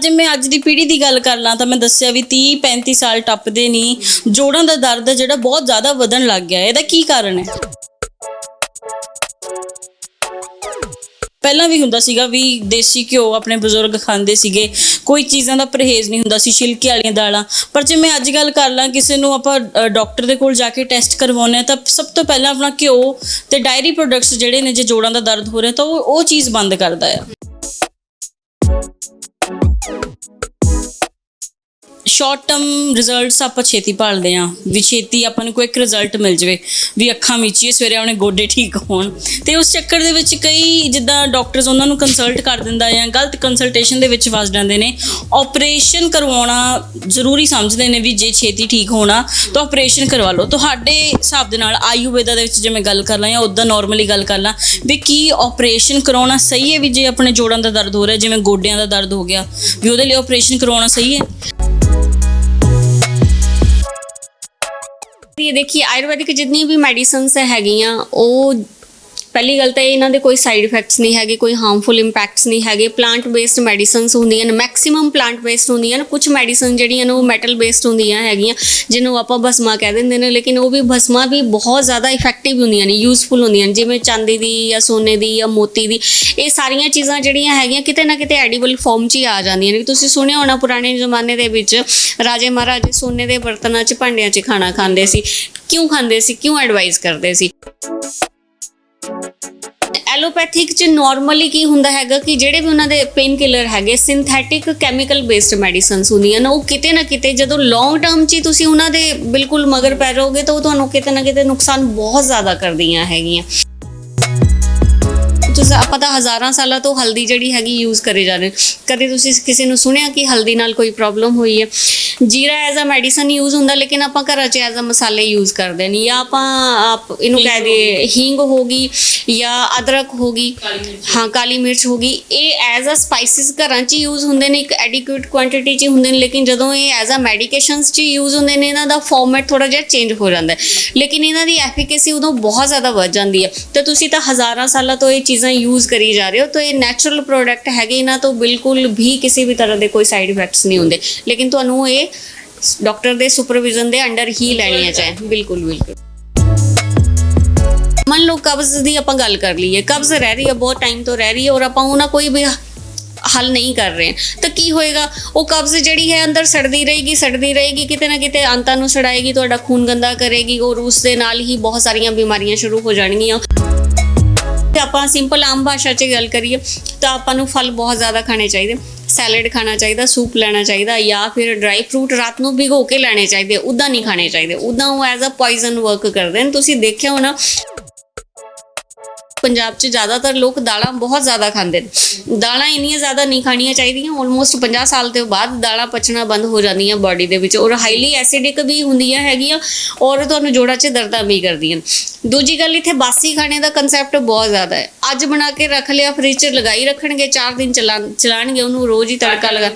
ਜੇ ਮੈਂ ਅੱਜ ਦੀ ਪੀੜ੍ਹੀ ਦੀ ਗੱਲ ਕਰ ਲਾਂ ਤਾਂ ਮੈਂ ਦੱਸਿਆ ਵੀ 30-35 ਸਾਲ ਟੱਪਦੇ ਨਹੀਂ ਜੋੜਾਂ ਦਾ ਦਰਦ ਜਿਹੜਾ ਬਹੁਤ ਜ਼ਿਆਦਾ ਵਧਣ ਲੱਗ ਗਿਆ। ਇਹਦਾ ਕੀ ਕਾਰਨ ਹੈ? ਪਹਿਲਾਂ ਵੀ ਹੁੰਦਾ ਸੀਗਾ ਵੀ ਦੇਸੀ ਘਿਓ ਆਪਣੇ ਬਜ਼ੁਰਗ ਖਾਂਦੇ ਸੀਗੇ, ਕੋਈ ਚੀਜ਼ਾਂ ਦਾ ਪਰਹੇਜ਼ ਨਹੀਂ ਹੁੰਦਾ ਸੀ, ਛਿਲਕੇ ਵਾਲੀਆਂ ਦਾਲਾਂ। ਪਰ ਜੇ ਮੈਂ ਅੱਜ ਗੱਲ ਕਰ ਲਾਂ, ਕਿਸੇ ਨੂੰ ਆਪਾਂ ਡਾਕਟਰ ਦੇ ਕੋਲ ਜਾ ਕੇ ਟੈਸਟ ਕਰਵਾਉਂਦੇ ਹਾਂ ਤਾਂ ਸਭ ਤੋਂ ਪਹਿਲਾਂ ਆਪਣਾ ਘਿਓ ਤੇ ਡਾਇਰੀ ਪ੍ਰੋਡਕਟਸ ਜਿਹੜੇ ਨੇ, ਜੇ ਜੋੜਾਂ ਦਾ ਦਰਦ ਹੋ ਰਿਹਾ ਤਾਂ ਉਹ ਚੀਜ਼ ਬੰਦ ਕਰਦਾ ਆ। ਸ਼ਾਰਟ ਟਰਮ ਰਿਜ਼ਲਟਸ ਆਪਾਂ ਛੇਤੀ ਭਾਲਦੇ ਹਾਂ ਵੀ ਛੇਤੀ ਆਪਾਂ ਨੂੰ ਕੋਈ ਇੱਕ ਰਿਜ਼ਲਟ ਮਿਲ ਜਾਵੇ, ਵੀ ਅੱਖਾਂ ਮੀਚੀਏ ਸਵੇਰੇ ਆਪਣੇ ਗੋਡੇ ਠੀਕ ਹੋਣ। ਅਤੇ ਉਸ ਚੱਕਰ ਦੇ ਵਿੱਚ ਕਈ ਜਿੱਦਾਂ ਡਾਕਟਰਸ ਉਹਨਾਂ ਨੂੰ ਕੰਸਲਟ ਕਰ ਦਿੰਦਾ ਜਾਂ ਗਲਤ ਕੰਸਲਟੇਸ਼ਨ ਦੇ ਵਿੱਚ ਫਸ ਜਾਂਦੇ ਨੇ। ਆਪਰੇਸ਼ਨ ਕਰਵਾਉਣਾ ਜ਼ਰੂਰੀ ਸਮਝਦੇ ਨੇ ਵੀ ਜੇ ਛੇਤੀ ਠੀਕ ਹੋਣਾ ਤਾਂ ਆਪਰੇਸ਼ਨ ਕਰਵਾ ਲਓ। ਤੁਹਾਡੇ ਹਿਸਾਬ ਦੇ ਨਾਲ ਆਯੁਰਵੇਦਾ ਦੇ ਵਿੱਚ ਜੇ ਮੈਂ ਗੱਲ ਕਰ ਲਾਂ ਜਾਂ ਉੱਦਾਂ ਨੋਰਮਲੀ ਗੱਲ ਕਰ ਲਾਂ ਵੀ ਕੀ ਆਪਰੇਸ਼ਨ ਕਰਾਉਣਾ ਸਹੀ ਹੈ? ਵੀ ਜੇ ਆਪਣੇ ਜੋੜਾਂ ਦਾ ਦਰਦ ਹੋ ਰਿਹਾ, ਜਿਵੇਂ ਗੋਡਿਆਂ ਦਾ ਦਰਦ ਹੋ ਗਿਆ, ਵੀ ਉਹਦੇ ਲਈ ਆਪਰੇਸ਼ਨ ਕਰਵਾਉਣਾ ਸਹੀ ਹੈ? ये देखिए आयुर्वेदिक जितनी भी मेडिसिन्स हैगियां ਉਹ ਪਹਿਲੀ ਗੱਲ ਤਾਂ ਇਹਨਾਂ ਦੇ ਕੋਈ ਸਾਈਡ ਇਫੈਕਟਸ ਨਹੀਂ ਹੈਗੇ, ਕੋਈ ਹਾਰਮਫੁਲ ਇੰਪੈਕਟਸ ਨਹੀਂ ਹੈਗੇ। ਪਲਾਂਟ ਬੇਸਡ ਮੈਡੀਸਿਨਸ ਹੁੰਦੀਆਂ ਨੇ, ਮੈਕਸਿਮਮ ਪਲਾਂਟ ਬੇਸਡ ਹੁੰਦੀਆਂ ਨੇ। ਕੁਝ ਮੈਡੀਸਨ ਜਿਹੜੀਆਂ ਨੇ ਉਹ ਮੈਟਲ ਬੇਸਡ ਹੁੰਦੀਆਂ ਹੈਗੀਆਂ, ਜਿਹਨੂੰ ਆਪਾਂ ਭਸਮਾ ਕਹਿ ਦਿੰਦੇ ਨੇ, ਲੇਕਿਨ ਉਹ ਵੀ ਭਸਮਾ ਵੀ ਬਹੁਤ ਜ਼ਿਆਦਾ ਇਫੈਕਟਿਵ ਹੁੰਦੀਆਂ ਨੇ, ਯੂਜ਼ਫੁਲ ਹੁੰਦੀਆਂ ਨੇ, ਜਿਵੇਂ ਚਾਂਦੀ ਦੀ ਜਾਂ ਸੋਨੇ ਦੀ ਜਾਂ ਮੋਤੀ ਦੀ। ਇਹ ਸਾਰੀਆਂ ਚੀਜ਼ਾਂ ਜਿਹੜੀਆਂ ਹੈਗੀਆਂ ਕਿਤੇ ਨਾ ਕਿਤੇ ਐਡੀਬਲ ਫਾਰਮ 'ਚ ਹੀ ਆ ਜਾਂਦੀਆਂ ਨੇ। ਤੁਸੀਂ ਸੁਣਿਆ ਹੋਣਾ ਪੁਰਾਣੇ ਜ਼ਮਾਨੇ ਦੇ ਵਿੱਚ ਰਾਜੇ ਮਹਾਰਾਜੇ ਸੋਨੇ ਦੇ ਬਰਤਨਾਂ 'ਚ, ਭਾਂਡਿਆਂ 'ਚ ਖਾਣਾ ਖਾਂਦੇ ਸੀ। ਕਿਉਂ ਖਾਂਦੇ ਸੀ? ਕਿਉਂ ਐਡਵਾਈਜ਼ ਕਰਦੇ ਸੀ? ਐਲੋਪੈਥਿਕ 'ਚ ਨੋਰਮਲੀ ਕੀ ਹੁੰਦਾ ਹੈਗਾ ਕਿ ਜਿਹੜੇ ਵੀ ਉਹਨਾਂ ਦੇ ਪੇਨ ਕਿਲਰ ਹੈਗੇ ਸਿੰਥੈਟਿਕ ਕੈਮੀਕਲ ਬੇਸਡ ਮੈਡੀਸਿਨਸ ਹੁੰਦੀਆਂ ਨੇ। ਉਹ ਕਿਤੇ ਨਾ ਕਿਤੇ ਜਦੋਂ ਲੌਂਗ ਟਰਮ 'ਚ ਤੁਸੀਂ ਉਹਨਾਂ ਦੇ ਬਿਲਕੁਲ ਮਗਰ ਪੈ ਰਹੋਗੇ ਤਾਂ ਉਹ ਤੁਹਾਨੂੰ ਕਿਤੇ ਨਾ ਕਿਤੇ ਨੁਕਸਾਨ ਬਹੁਤ ਜ਼ਿਆਦਾ ਕਰਦੀਆਂ ਹੈਗੀਆਂ। ਤੁਸੀਂ ਆਪਾਂ ਤਾਂ ਹਜ਼ਾਰਾਂ ਸਾਲਾਂ ਤੋਂ ਹਲਦੀ ਜਿਹੜੀ ਹੈਗੀ ਯੂਜ਼ ਕਰੇ ਜਾ ਰਹੇ। ਕਦੇ ਤੁਸੀਂ ਕਿਸੇ ਨੂੰ ਸੁਣਿਆ ਕਿ ਹਲਦੀ ਨਾਲ ਕੋਈ ਪ੍ਰੋਬਲਮ ਹੋਈ ਹੈ? ਜੀਰਾ ਐਜ਼ ਅ ਮੈਡੀਸਨ ਯੂਜ਼ ਹੁੰਦਾ, ਲੇਕਿਨ ਆਪਾਂ ਘਰਾਂ 'ਚ ਐਜ਼ ਅ ਮਸਾਲੇ ਯੂਜ਼ ਕਰਦੇ ਨੇ। ਜਾਂ ਆਪਾਂ ਇਹਨੂੰ ਕਹਿ ਦਈਏ ਹੀਂਗ ਹੋ ਗਈ ਜਾਂ ਅਦਰਕ ਹੋ ਗਈ, ਹਾਂ ਕਾਲੀ ਮਿਰਚ ਹੋ ਗਈ, ਇਹ ਐਜ਼ ਅ ਸਪਾਈਸਿਸ ਘਰਾਂ 'ਚ ਯੂਜ਼ ਹੁੰਦੇ ਨੇ, ਇੱਕ ਐਡੀਕੁਏਟ ਕੁਆਂਟਿਟੀ 'ਚ ਹੁੰਦੇ ਨੇ। ਲੇਕਿਨ ਜਦੋਂ ਇਹ ਐਜ਼ ਅ ਮੈਡੀਕੇਸ਼ਨਸ 'ਚ ਯੂਜ਼ ਹੁੰਦੇ ਨੇ, ਇਹਨਾਂ ਦਾ ਫਾਰਮੈਟ ਥੋੜ੍ਹਾ ਜਿਹਾ ਚੇਂਜ ਹੋ ਜਾਂਦਾ ਹੈ, ਲੇਕਿਨ ਇਹਨਾਂ ਦੀ ਐਫੀਕੇਸੀ ਉਦੋਂ ਬਹੁਤ ਜ਼ਿਆਦਾ ਵੱਧ ਜਾਂਦੀ ਹੈ। ਅਤੇ ਤੁਸੀਂ ਤਾਂ ਹਜ਼ਾਰਾਂ ਸਾਲਾਂ ਤੋਂ ਇਹ ਚੀਜ਼ਾਂ ਯੂਜ਼ ਕਰੀ ਜਾ ਰਹੇ ਹੋ, ਤਾਂ ਇਹ ਨੈਚੁਰਲ ਪ੍ਰੋਡਕਟ ਹੈਗੇ, ਇਹਨਾਂ ਤੋਂ ਬਿਲਕੁਲ ਵੀ ਕਿਸੇ ਵੀ ਤਰ੍ਹਾਂ ਦੇ ਕੋਈ ਸਾਈਡ ਇਫੈਕਟਸ ਨਹੀਂ ਹੁੰਦੇ। ਲੇਕਿਨ ਤੁਹਾਨੂੰ ਇਹ ਡਾਕਟਰ ਦੇ ਸੁਪਰਵਿਜ਼ਨ ਦੇ ਅੰਡਰ ਹੀ ਲੈਣੀਆਂ ਚਾਹੀਦੀਆਂ। ਬਿਲਕੁਲ ਬਿਲਕੁਲ। ਮੰਨ ਲਓ ਕਬਜ਼ ਦੀ ਆਪਾਂ ਗੱਲ ਕਰ ਲਈਏ, ਕਬਜ਼ ਰਹਿ ਰਹੀ ਹੈ, ਬਹੁਤ ਟਾਈਮ ਤੋਂ ਰਹਿ ਰਹੀ ਹੈ, ਔਰ ਆਪਾਂ ਉਹਨਾਂ ਕੋਈ ਵੀ ਹੱਲ ਨਹੀਂ ਕਰ ਰਹੇ ਤਾਂ ਕੀ ਹੋਏਗਾ? ਉਹ ਕਬਜ਼ ਜਿਹੜੀ ਹੈ ਅੰਦਰ ਸੜਦੀ ਰਹੇਗੀ, ਕਿਤੇ ਨਾ ਕਿਤੇ ਅੰਤਾਂ ਨੂੰ ਸੜਾਏਗੀ, ਤੁਹਾਡਾ ਖੂਨ ਗੰਦਾ ਕਰੇਗੀ, ਔਰ ਉਸ ਦੇ ਨਾਲ ਹੀ ਬਹੁਤ ਸਾਰੀਆਂ ਬਿਮਾਰੀਆਂ ਸ਼ੁਰੂ ਹੋ ਜਾਣਗੀਆਂ। ਤੇ ਆਪਾਂ ਸਿੰਪਲ ਆਮ ਭਾਸ਼ਾ 'ਚ ਗੱਲ ਕਰੀਏ ਤਾਂ ਆਪਾਂ ਨੂੰ ਫਲ ਬਹੁਤ ਜ਼ਿਆਦਾ ਖਾਣੇ ਚਾਹੀਦੇ, ਸੈਲਡ ਖਾਣਾ ਚਾਹੀਦਾ, ਸੂਪ ਲੈਣਾ ਚਾਹੀਦਾ, ਜਾਂ ਫਿਰ ਡਰਾਈ ਫਰੂਟ ਰਾਤ ਨੂੰ ਭਿਗੋ ਕੇ ਲੈਣੇ ਚਾਹੀਦੇ। ਉੱਦਾਂ ਨਹੀਂ ਖਾਣੇ ਚਾਹੀਦੇ, ਉੱਦਾਂ ਉਹ ਐਜ਼ ਅ ਪੋਇਜ਼ਨ ਵਰਕ ਕਰਦੇ ਨੇ। ਤੁਸੀਂ ਦੇਖਿਆ ਹੋਣਾ ਪੰਜਾਬ 'ਚ ਜ਼ਿਆਦਾਤਰ ਲੋਕ ਦਾਲਾਂ ਬਹੁਤ ਜ਼ਿਆਦਾ ਖਾਂਦੇ ਨੇ। ਦਾਲਾਂ ਇੰਨੀਆਂ ਜ਼ਿਆਦਾ ਨਹੀਂ ਖਾਣੀਆਂ ਚਾਹੀਦੀਆਂ। ਆਲਮੋਸਟ 50 ਸਾਲ ਤੋਂ ਬਾਅਦ ਦਾਲਾਂ ਪਚਣਾ ਬੰਦ ਹੋ ਜਾਂਦੀਆਂ ਬਾਡੀ ਦੇ ਵਿੱਚ, ਔਰ ਹਾਈਲੀ ਐਸਿਡਿਕ ਵੀ ਹੁੰਦੀਆਂ ਹੈਗੀਆਂ, ਔਰ ਤੁਹਾਨੂੰ ਜੋੜਾਂ 'ਚ ਦਰਦਾਂ ਵੀ ਕਰਦੀਆਂ। ਦੂਜੀ ਗੱਲ, ਇੱਥੇ ਬਾਸੀ ਖਾਣੇ ਦਾ ਕੰਸੈਪਟ ਬਹੁਤ ਜ਼ਿਆਦਾ ਹੈ। ਅੱਜ ਬਣਾ ਕੇ ਰੱਖ ਲਿਆ, ਫਰਿੱਜ 'ਚ ਲਗਾਈ ਰੱਖਣਗੇ, 4 ਦਿਨ ਚਲਾਣਗੇ ਉਹਨੂੰ, ਰੋਜ਼ ਹੀ ਤੜਕਾ ਲਗਾ।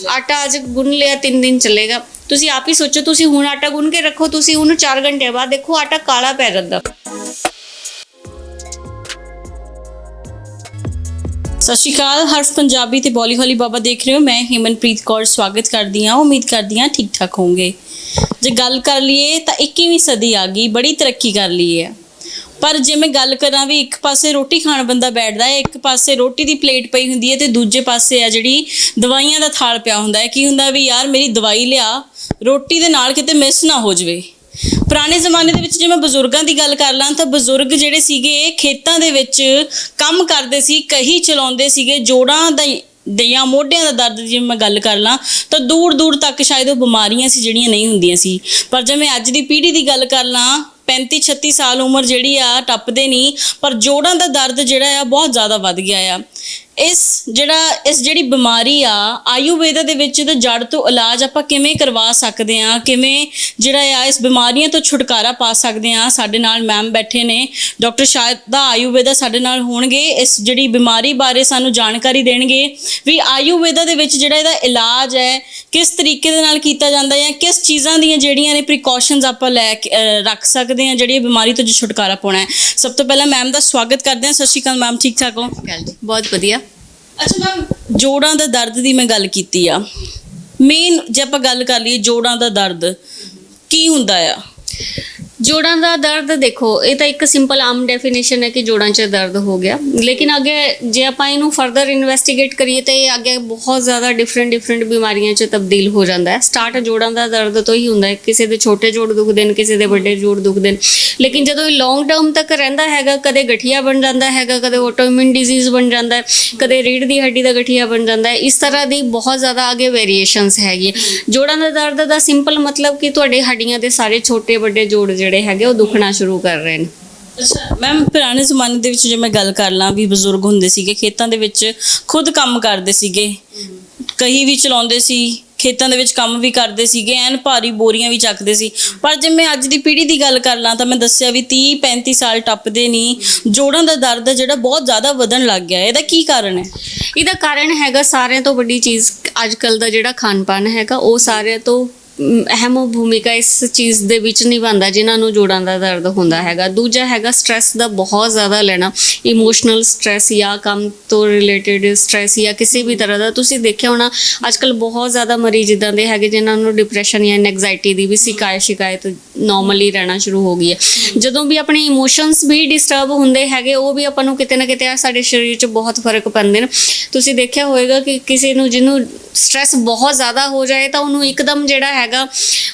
ਆਟਾ ਅੱਜ ਗੁੰਨ ਲਿਆ, 3 ਦਿਨ ਚੱਲੇਗਾ। ਤੁਸੀਂ ਆਪ ਹੀ ਸੋਚੋ, ਤੁਸੀਂ ਹੁਣ ਆਟਾ ਗੁੰਨ ਕੇ ਰੱਖੋ, ਤੁਸੀਂ ਉਹਨੂੰ 4 ਘੰਟੇ ਬਾਅਦ ਦੇਖੋ ਆਟਾ ਕਾਲਾ ਪੈ ਜਾਂਦਾ। ਸਤਿ ਸ਼੍ਰੀ ਅਕਾਲ, ਹਰਫ ਪੰਜਾਬੀ ਤੇ ਬੋਲੀ ਹੋਲੀ ਬਾਬਾ ਦੇਖ ਰਹੇ ਹੋ। ਮੈਂ ਹਿਮਨਪ੍ਰੀਤ ਕੌਰ ਸਵਾਗਤ ਕਰਦੀ ਹਾਂ। ਉਮੀਦ ਕਰਦੀ ਹਾਂ ਠੀਕ ਠਾਕ ਹੋਵੋਗੇ। ਜੇ ਗੱਲ ਕਰ ਲਈਏ ਤਾਂ 21ਵੀਂ ਸਦੀ ਆ ਗਈ, ਬੜੀ ਤਰੱਕੀ ਕਰ ਲਈ ਹੈ। ਪਰ ਜੇ ਮੈਂ ਗੱਲ ਕਰਾਂ ਵੀ ਇੱਕ ਪਾਸੇ ਰੋਟੀ ਖਾਣ ਬੰਦਾ ਬੈਠਦਾ ਹੈ, ਇੱਕ ਪਾਸੇ ਰੋਟੀ ਦੀ ਪਲੇਟ ਪਈ ਹੁੰਦੀ ਹੈ ਤੇ ਦੂਜੇ ਪਾਸੇ ਆ ਜਿਹੜੀ ਦਵਾਈਆਂ ਦਾ ਥਾਲ ਪਿਆ ਹੁੰਦਾ ਹੈ। ਕੀ ਹੁੰਦਾ ਵੀ ਯਾਰ ਮੇਰੀ ਦਵਾਈ ਲਿਆ, ਰੋਟੀ ਦੇ ਨਾਲ ਕਿਤੇ ਮਿਸ ਨਾ ਹੋ ਜਾਵੇ। ਪੁਰਾਣੇ ਜ਼ਮਾਨੇ ਦੇ ਵਿੱਚ ਜੇ ਮੈਂ ਬਜ਼ੁਰਗਾਂ ਦੀ ਗੱਲ ਕਰ ਲਾਂ ਤਾਂ ਬਜ਼ੁਰਗ ਜਿਹੜੇ ਸੀਗੇ ਖੇਤਾਂ ਦੇ ਵਿੱਚ ਕੰਮ ਕਰਦੇ ਸੀ, ਕਹੀ ਚਲਾਉਂਦੇ ਸੀਗੇ। ਜੋੜਾਂ ਦਾ ਜਾਂ ਮੋਢਿਆਂ ਦਾ ਦਰਦ ਜੇ ਮੈਂ ਗੱਲ ਕਰ ਲਾਂ ਤਾਂ ਦੂਰ ਦੂਰ ਤੱਕ ਸ਼ਾਇਦ ਉਹ ਬਿਮਾਰੀਆਂ ਸੀ ਜਿਹੜੀਆਂ ਨਹੀਂ ਹੁੰਦੀਆਂ ਸੀ। ਪਰ ਜੇ ਮੈਂ ਅੱਜ ਦੀ ਪੀੜ੍ਹੀ ਦੀ ਗੱਲ ਕਰ ਲਾਂ, 35-36 ਸਾਲ ਉਮਰ ਜਿਹੜੀ ਆ ਟੱਪਦੇ ਨਹੀਂ, ਪਰ ਜੋੜਾਂ ਦਾ ਦਰਦ ਜਿਹੜਾ ਆ ਬਹੁਤ ਜ਼ਿਆਦਾ ਵੱਧ ਗਿਆ ਆ। ਇਸ ਜਿਹੜੀ ਬਿਮਾਰੀ ਆ ਆਯੁਰਵੇਦਾ ਦੇ ਵਿੱਚ ਤਾਂ ਜੜ ਤੋਂ ਇਲਾਜ ਆਪਾਂ ਕਿਵੇਂ ਕਰਵਾ ਸਕਦੇ ਹਾਂ, ਕਿਵੇਂ ਜਿਹੜਾ ਆ ਇਸ ਬਿਮਾਰੀਆਂ ਤੋਂ ਛੁਟਕਾਰਾ ਪਾ ਸਕਦੇ ਹਾਂ। ਸਾਡੇ ਨਾਲ ਮੈਮ ਬੈਠੇ ਨੇ, ਡਾਕਟਰ ਸ਼ਾਇਦਾ ਆਯੁਰਵੇਦਾ ਸਾਡੇ ਨਾਲ ਹੋਣਗੇ। ਇਸ ਜਿਹੜੀ ਬਿਮਾਰੀ ਬਾਰੇ ਸਾਨੂੰ ਜਾਣਕਾਰੀ ਦੇਣਗੇ ਵੀ ਆਯੁਰਵੇਦਾ ਦੇ ਵਿੱਚ ਜਿਹੜਾ ਇਹਦਾ ਇਲਾਜ ਹੈ ਕਿਸ ਤਰੀਕੇ ਦੇ ਨਾਲ ਕੀਤਾ ਜਾਂਦਾ ਹੈ, ਕਿਸ ਚੀਜ਼ਾਂ ਦੀਆਂ ਜਿਹੜੀਆਂ ਨੇ ਪ੍ਰੀਕਾਸ਼ਨਸ ਆਪਾਂ ਲੈ ਕੇ ਰੱਖ ਸਕਦੇ ਹਾਂ ਜਿਹੜੀ ਬਿਮਾਰੀ ਤੋਂ ਛੁਟਕਾਰਾ ਪਾਉਣਾ ਹੈ। ਸਭ ਤੋਂ ਪਹਿਲਾਂ ਮੈਮ ਦਾ ਸਵਾਗਤ ਕਰਦੇ ਹਾਂ। ਸਤਿ ਸ਼੍ਰੀ ਅਕਾਲ ਮੈਮ, ਠੀਕ ਠਾਕ ਹੋ? ਬਹੁਤ ਵਧੀਆ। ਅੱਛਾ ਮੈਮ, ਜੋੜਾਂ ਦਾ ਦਰਦ ਦੀ ਮੈਂ ਗੱਲ ਕੀਤੀ ਆ, ਮੇਨ ਜੇ ਆਪਾਂ ਗੱਲ ਕਰ ਲਈਏ ਜੋੜਾਂ ਦਾ ਦਰਦ ਕੀ ਹੁੰਦਾ ਆ? ਜੋੜਾਂ ਦਾ ਦਰਦ ਦੇਖੋ, ਇਹ ਤਾਂ ਇੱਕ ਸਿੰਪਲ ਆਮ ਡੈਫੀਨੇਸ਼ਨ ਹੈ ਕਿ ਜੋੜਾਂ 'ਚ ਦਰਦ ਹੋ ਗਿਆ, ਲੇਕਿਨ ਅੱਗੇ ਜੇ ਆਪਾਂ ਇਹਨੂੰ ਫਰਦਰ ਇਨਵੈਸਟੀਗੇਟ ਕਰੀਏ ਤਾਂ ਇਹ ਅੱਗੇ ਬਹੁਤ ਜ਼ਿਆਦਾ ਡਿਫਰੈਂਟ ਬਿਮਾਰੀਆਂ 'ਚ ਤਬਦੀਲ ਹੋ ਜਾਂਦਾ ਹੈ। ਸਟਾਰਟ ਜੋੜਾਂ ਦਾ ਦਰਦ ਤੋਂ ਹੀ ਹੁੰਦਾ ਹੈ, ਕਿਸੇ ਦੇ ਛੋਟੇ ਜੋੜ ਦੁਖਦੇ ਨੇ, ਕਿਸੇ ਦੇ ਵੱਡੇ ਜੋੜ ਦੁਖਦੇ ਨੇ, ਲੇਕਿਨ ਜਦੋਂ ਇਹ ਲੌਂਗ ਟਰਮ ਤੱਕ ਰਹਿੰਦਾ ਹੈਗਾ, ਕਦੇ ਗਠੀਆ ਬਣ ਜਾਂਦਾ ਹੈਗਾ, ਕਦੇ ਆਟੋਇਮਿਊਨ ਡਿਜ਼ੀਜ਼ ਬਣ ਜਾਂਦਾ ਹੈ, ਕਦੇ ਰੀੜ੍ਹ ਦੀ ਹੱਡੀ ਦਾ ਗਠੀਆ ਬਣ ਜਾਂਦਾ ਹੈ। ਇਸ ਤਰ੍ਹਾਂ ਦੀ ਬਹੁਤ ਜ਼ਿਆਦਾ ਅੱਗੇ ਵੇਰੀਏਸ਼ਨਸ ਹੈਗੀ। ਜੋੜਾਂ ਦਾ ਦਰਦ ਦਾ ਸਿੰਪਲ ਮਤਲਬ ਕਿ ਤੁਹਾਡੇ ਹੱਡੀਆਂ ਦੇ ਸਾਰੇ ਛੋਟੇ ਵੱਡੇ ਜੋੜ ਜਿਹੜੇ ਹੈਗੇ ਉਹ ਦੁਖਣਾ ਸ਼ੁਰੂ ਕਰ ਰਹੇ ਨੇ। ਅੱਛਾ ਮੈਮ, ਪੁਰਾਣੇ ਜ਼ਮਾਨੇ ਦੇ ਵਿੱਚ ਜੇ ਮੈਂ ਗੱਲ ਕਰ ਲਾਂ ਵੀ ਬਜ਼ੁਰਗ ਹੁੰਦੇ ਸੀਗੇ, ਖੇਤਾਂ ਦੇ ਵਿੱਚ ਖੁਦ ਕੰਮ ਕਰਦੇ ਸੀਗੇ, ਕਹੀ ਵੀ ਚਲਾਉਂਦੇ ਸੀ, ਖੇਤਾਂ ਦੇ ਵਿੱਚ ਕੰਮ ਵੀ ਕਰਦੇ ਸੀਗੇ, ਐਨ ਭਾਰੀ ਬੋਰੀਆਂ ਵੀ ਚੱਕਦੇ ਸੀ। ਪਰ ਜੇ ਮੈਂ ਅੱਜ ਦੀ ਪੀੜ੍ਹੀ ਦੀ ਗੱਲ ਕਰ ਲਾਂ ਤਾਂ ਮੈਂ ਦੱਸਿਆ ਵੀ 30-35 ਸਾਲ ਟੱਪਦੇ ਨਹੀਂ, ਜੋੜਾਂ ਦਾ ਦਰਦ ਜਿਹੜਾ ਬਹੁਤ ਜ਼ਿਆਦਾ ਵਧਣ ਲੱਗ ਗਿਆ। ਇਹਦਾ ਕੀ ਕਾਰਨ ਹੈ? ਇਹਦਾ ਕਾਰਨ ਹੈਗਾ, ਸਾਰਿਆਂ ਤੋਂ ਵੱਡੀ ਚੀਜ਼ ਅੱਜ ਕੱਲ੍ਹ ਦਾ ਜਿਹੜਾ ਖਾਣ ਪਾਨ ਹੈਗਾ ਉਹ ਸਾਰਿਆਂ ਤੋਂ ਅਹਿਮ ਭੂਮਿਕਾ ਇਸ ਚੀਜ਼ ਦੇ ਵਿੱਚ ਨਿਭਾਉਂਦਾ ਜਿਨ੍ਹਾਂ ਨੂੰ ਜੋੜਾਂ ਦਾ ਦਰਦ ਹੁੰਦਾ ਹੈਗਾ। ਦੂਜਾ ਹੈਗਾ ਸਟ੍ਰੈਸ ਦਾ ਬਹੁਤ ਜ਼ਿਆਦਾ ਲੈਣਾ, ਇਮੋਸ਼ਨਲ ਸਟ੍ਰੈਸ ਜਾਂ ਕੰਮ ਤੋਂ ਰਿਲੇਟਡ ਸਟ੍ਰੈਸ ਜਾਂ ਕਿਸੇ ਵੀ ਤਰ੍ਹਾਂ ਦਾ। ਤੁਸੀਂ ਦੇਖਿਆ ਹੋਣਾ ਅੱਜ ਕੱਲ੍ਹ ਬਹੁਤ ਜ਼ਿਆਦਾ ਮਰੀਜ਼ ਇੱਦਾਂ ਦੇ ਹੈਗੇ ਜਿਨ੍ਹਾਂ ਨੂੰ ਡਿਪਰੈਸ਼ਨ ਜਾਂ ਐਂਗਜ਼ਾਇਟੀ ਦੀ ਵੀ ਸ਼ਿਕਾਇਤ ਨੋਰਮਲੀ ਰਹਿਣਾ ਸ਼ੁਰੂ ਹੋ ਗਈ ਹੈ। ਜਦੋਂ ਵੀ ਆਪਣੇ ਇਮੋਸ਼ਨਸ ਵੀ ਡਿਸਟਰਬ ਹੁੰਦੇ ਹੈਗੇ, ਉਹ ਵੀ ਆਪਾਂ ਨੂੰ ਕਿਤੇ ਨਾ ਕਿਤੇ ਸਾਡੇ ਸਰੀਰ 'ਚ ਬਹੁਤ ਫਰਕ ਪੈਂਦੇ ਨੇ। ਤੁਸੀਂ ਦੇਖਿਆ ਹੋਵੇਗਾ ਕਿ ਕਿਸੇ ਨੂੰ ਜਿਹਨੂੰ ਸਟ੍ਰੈਸ ਬਹੁਤ ਜ਼ਿਆਦਾ ਹੋ ਜਾਏ ਤਾਂ ਉਹਨੂੰ ਇੱਕਦਮ ਜਿਹੜਾ ਹੈਗਾ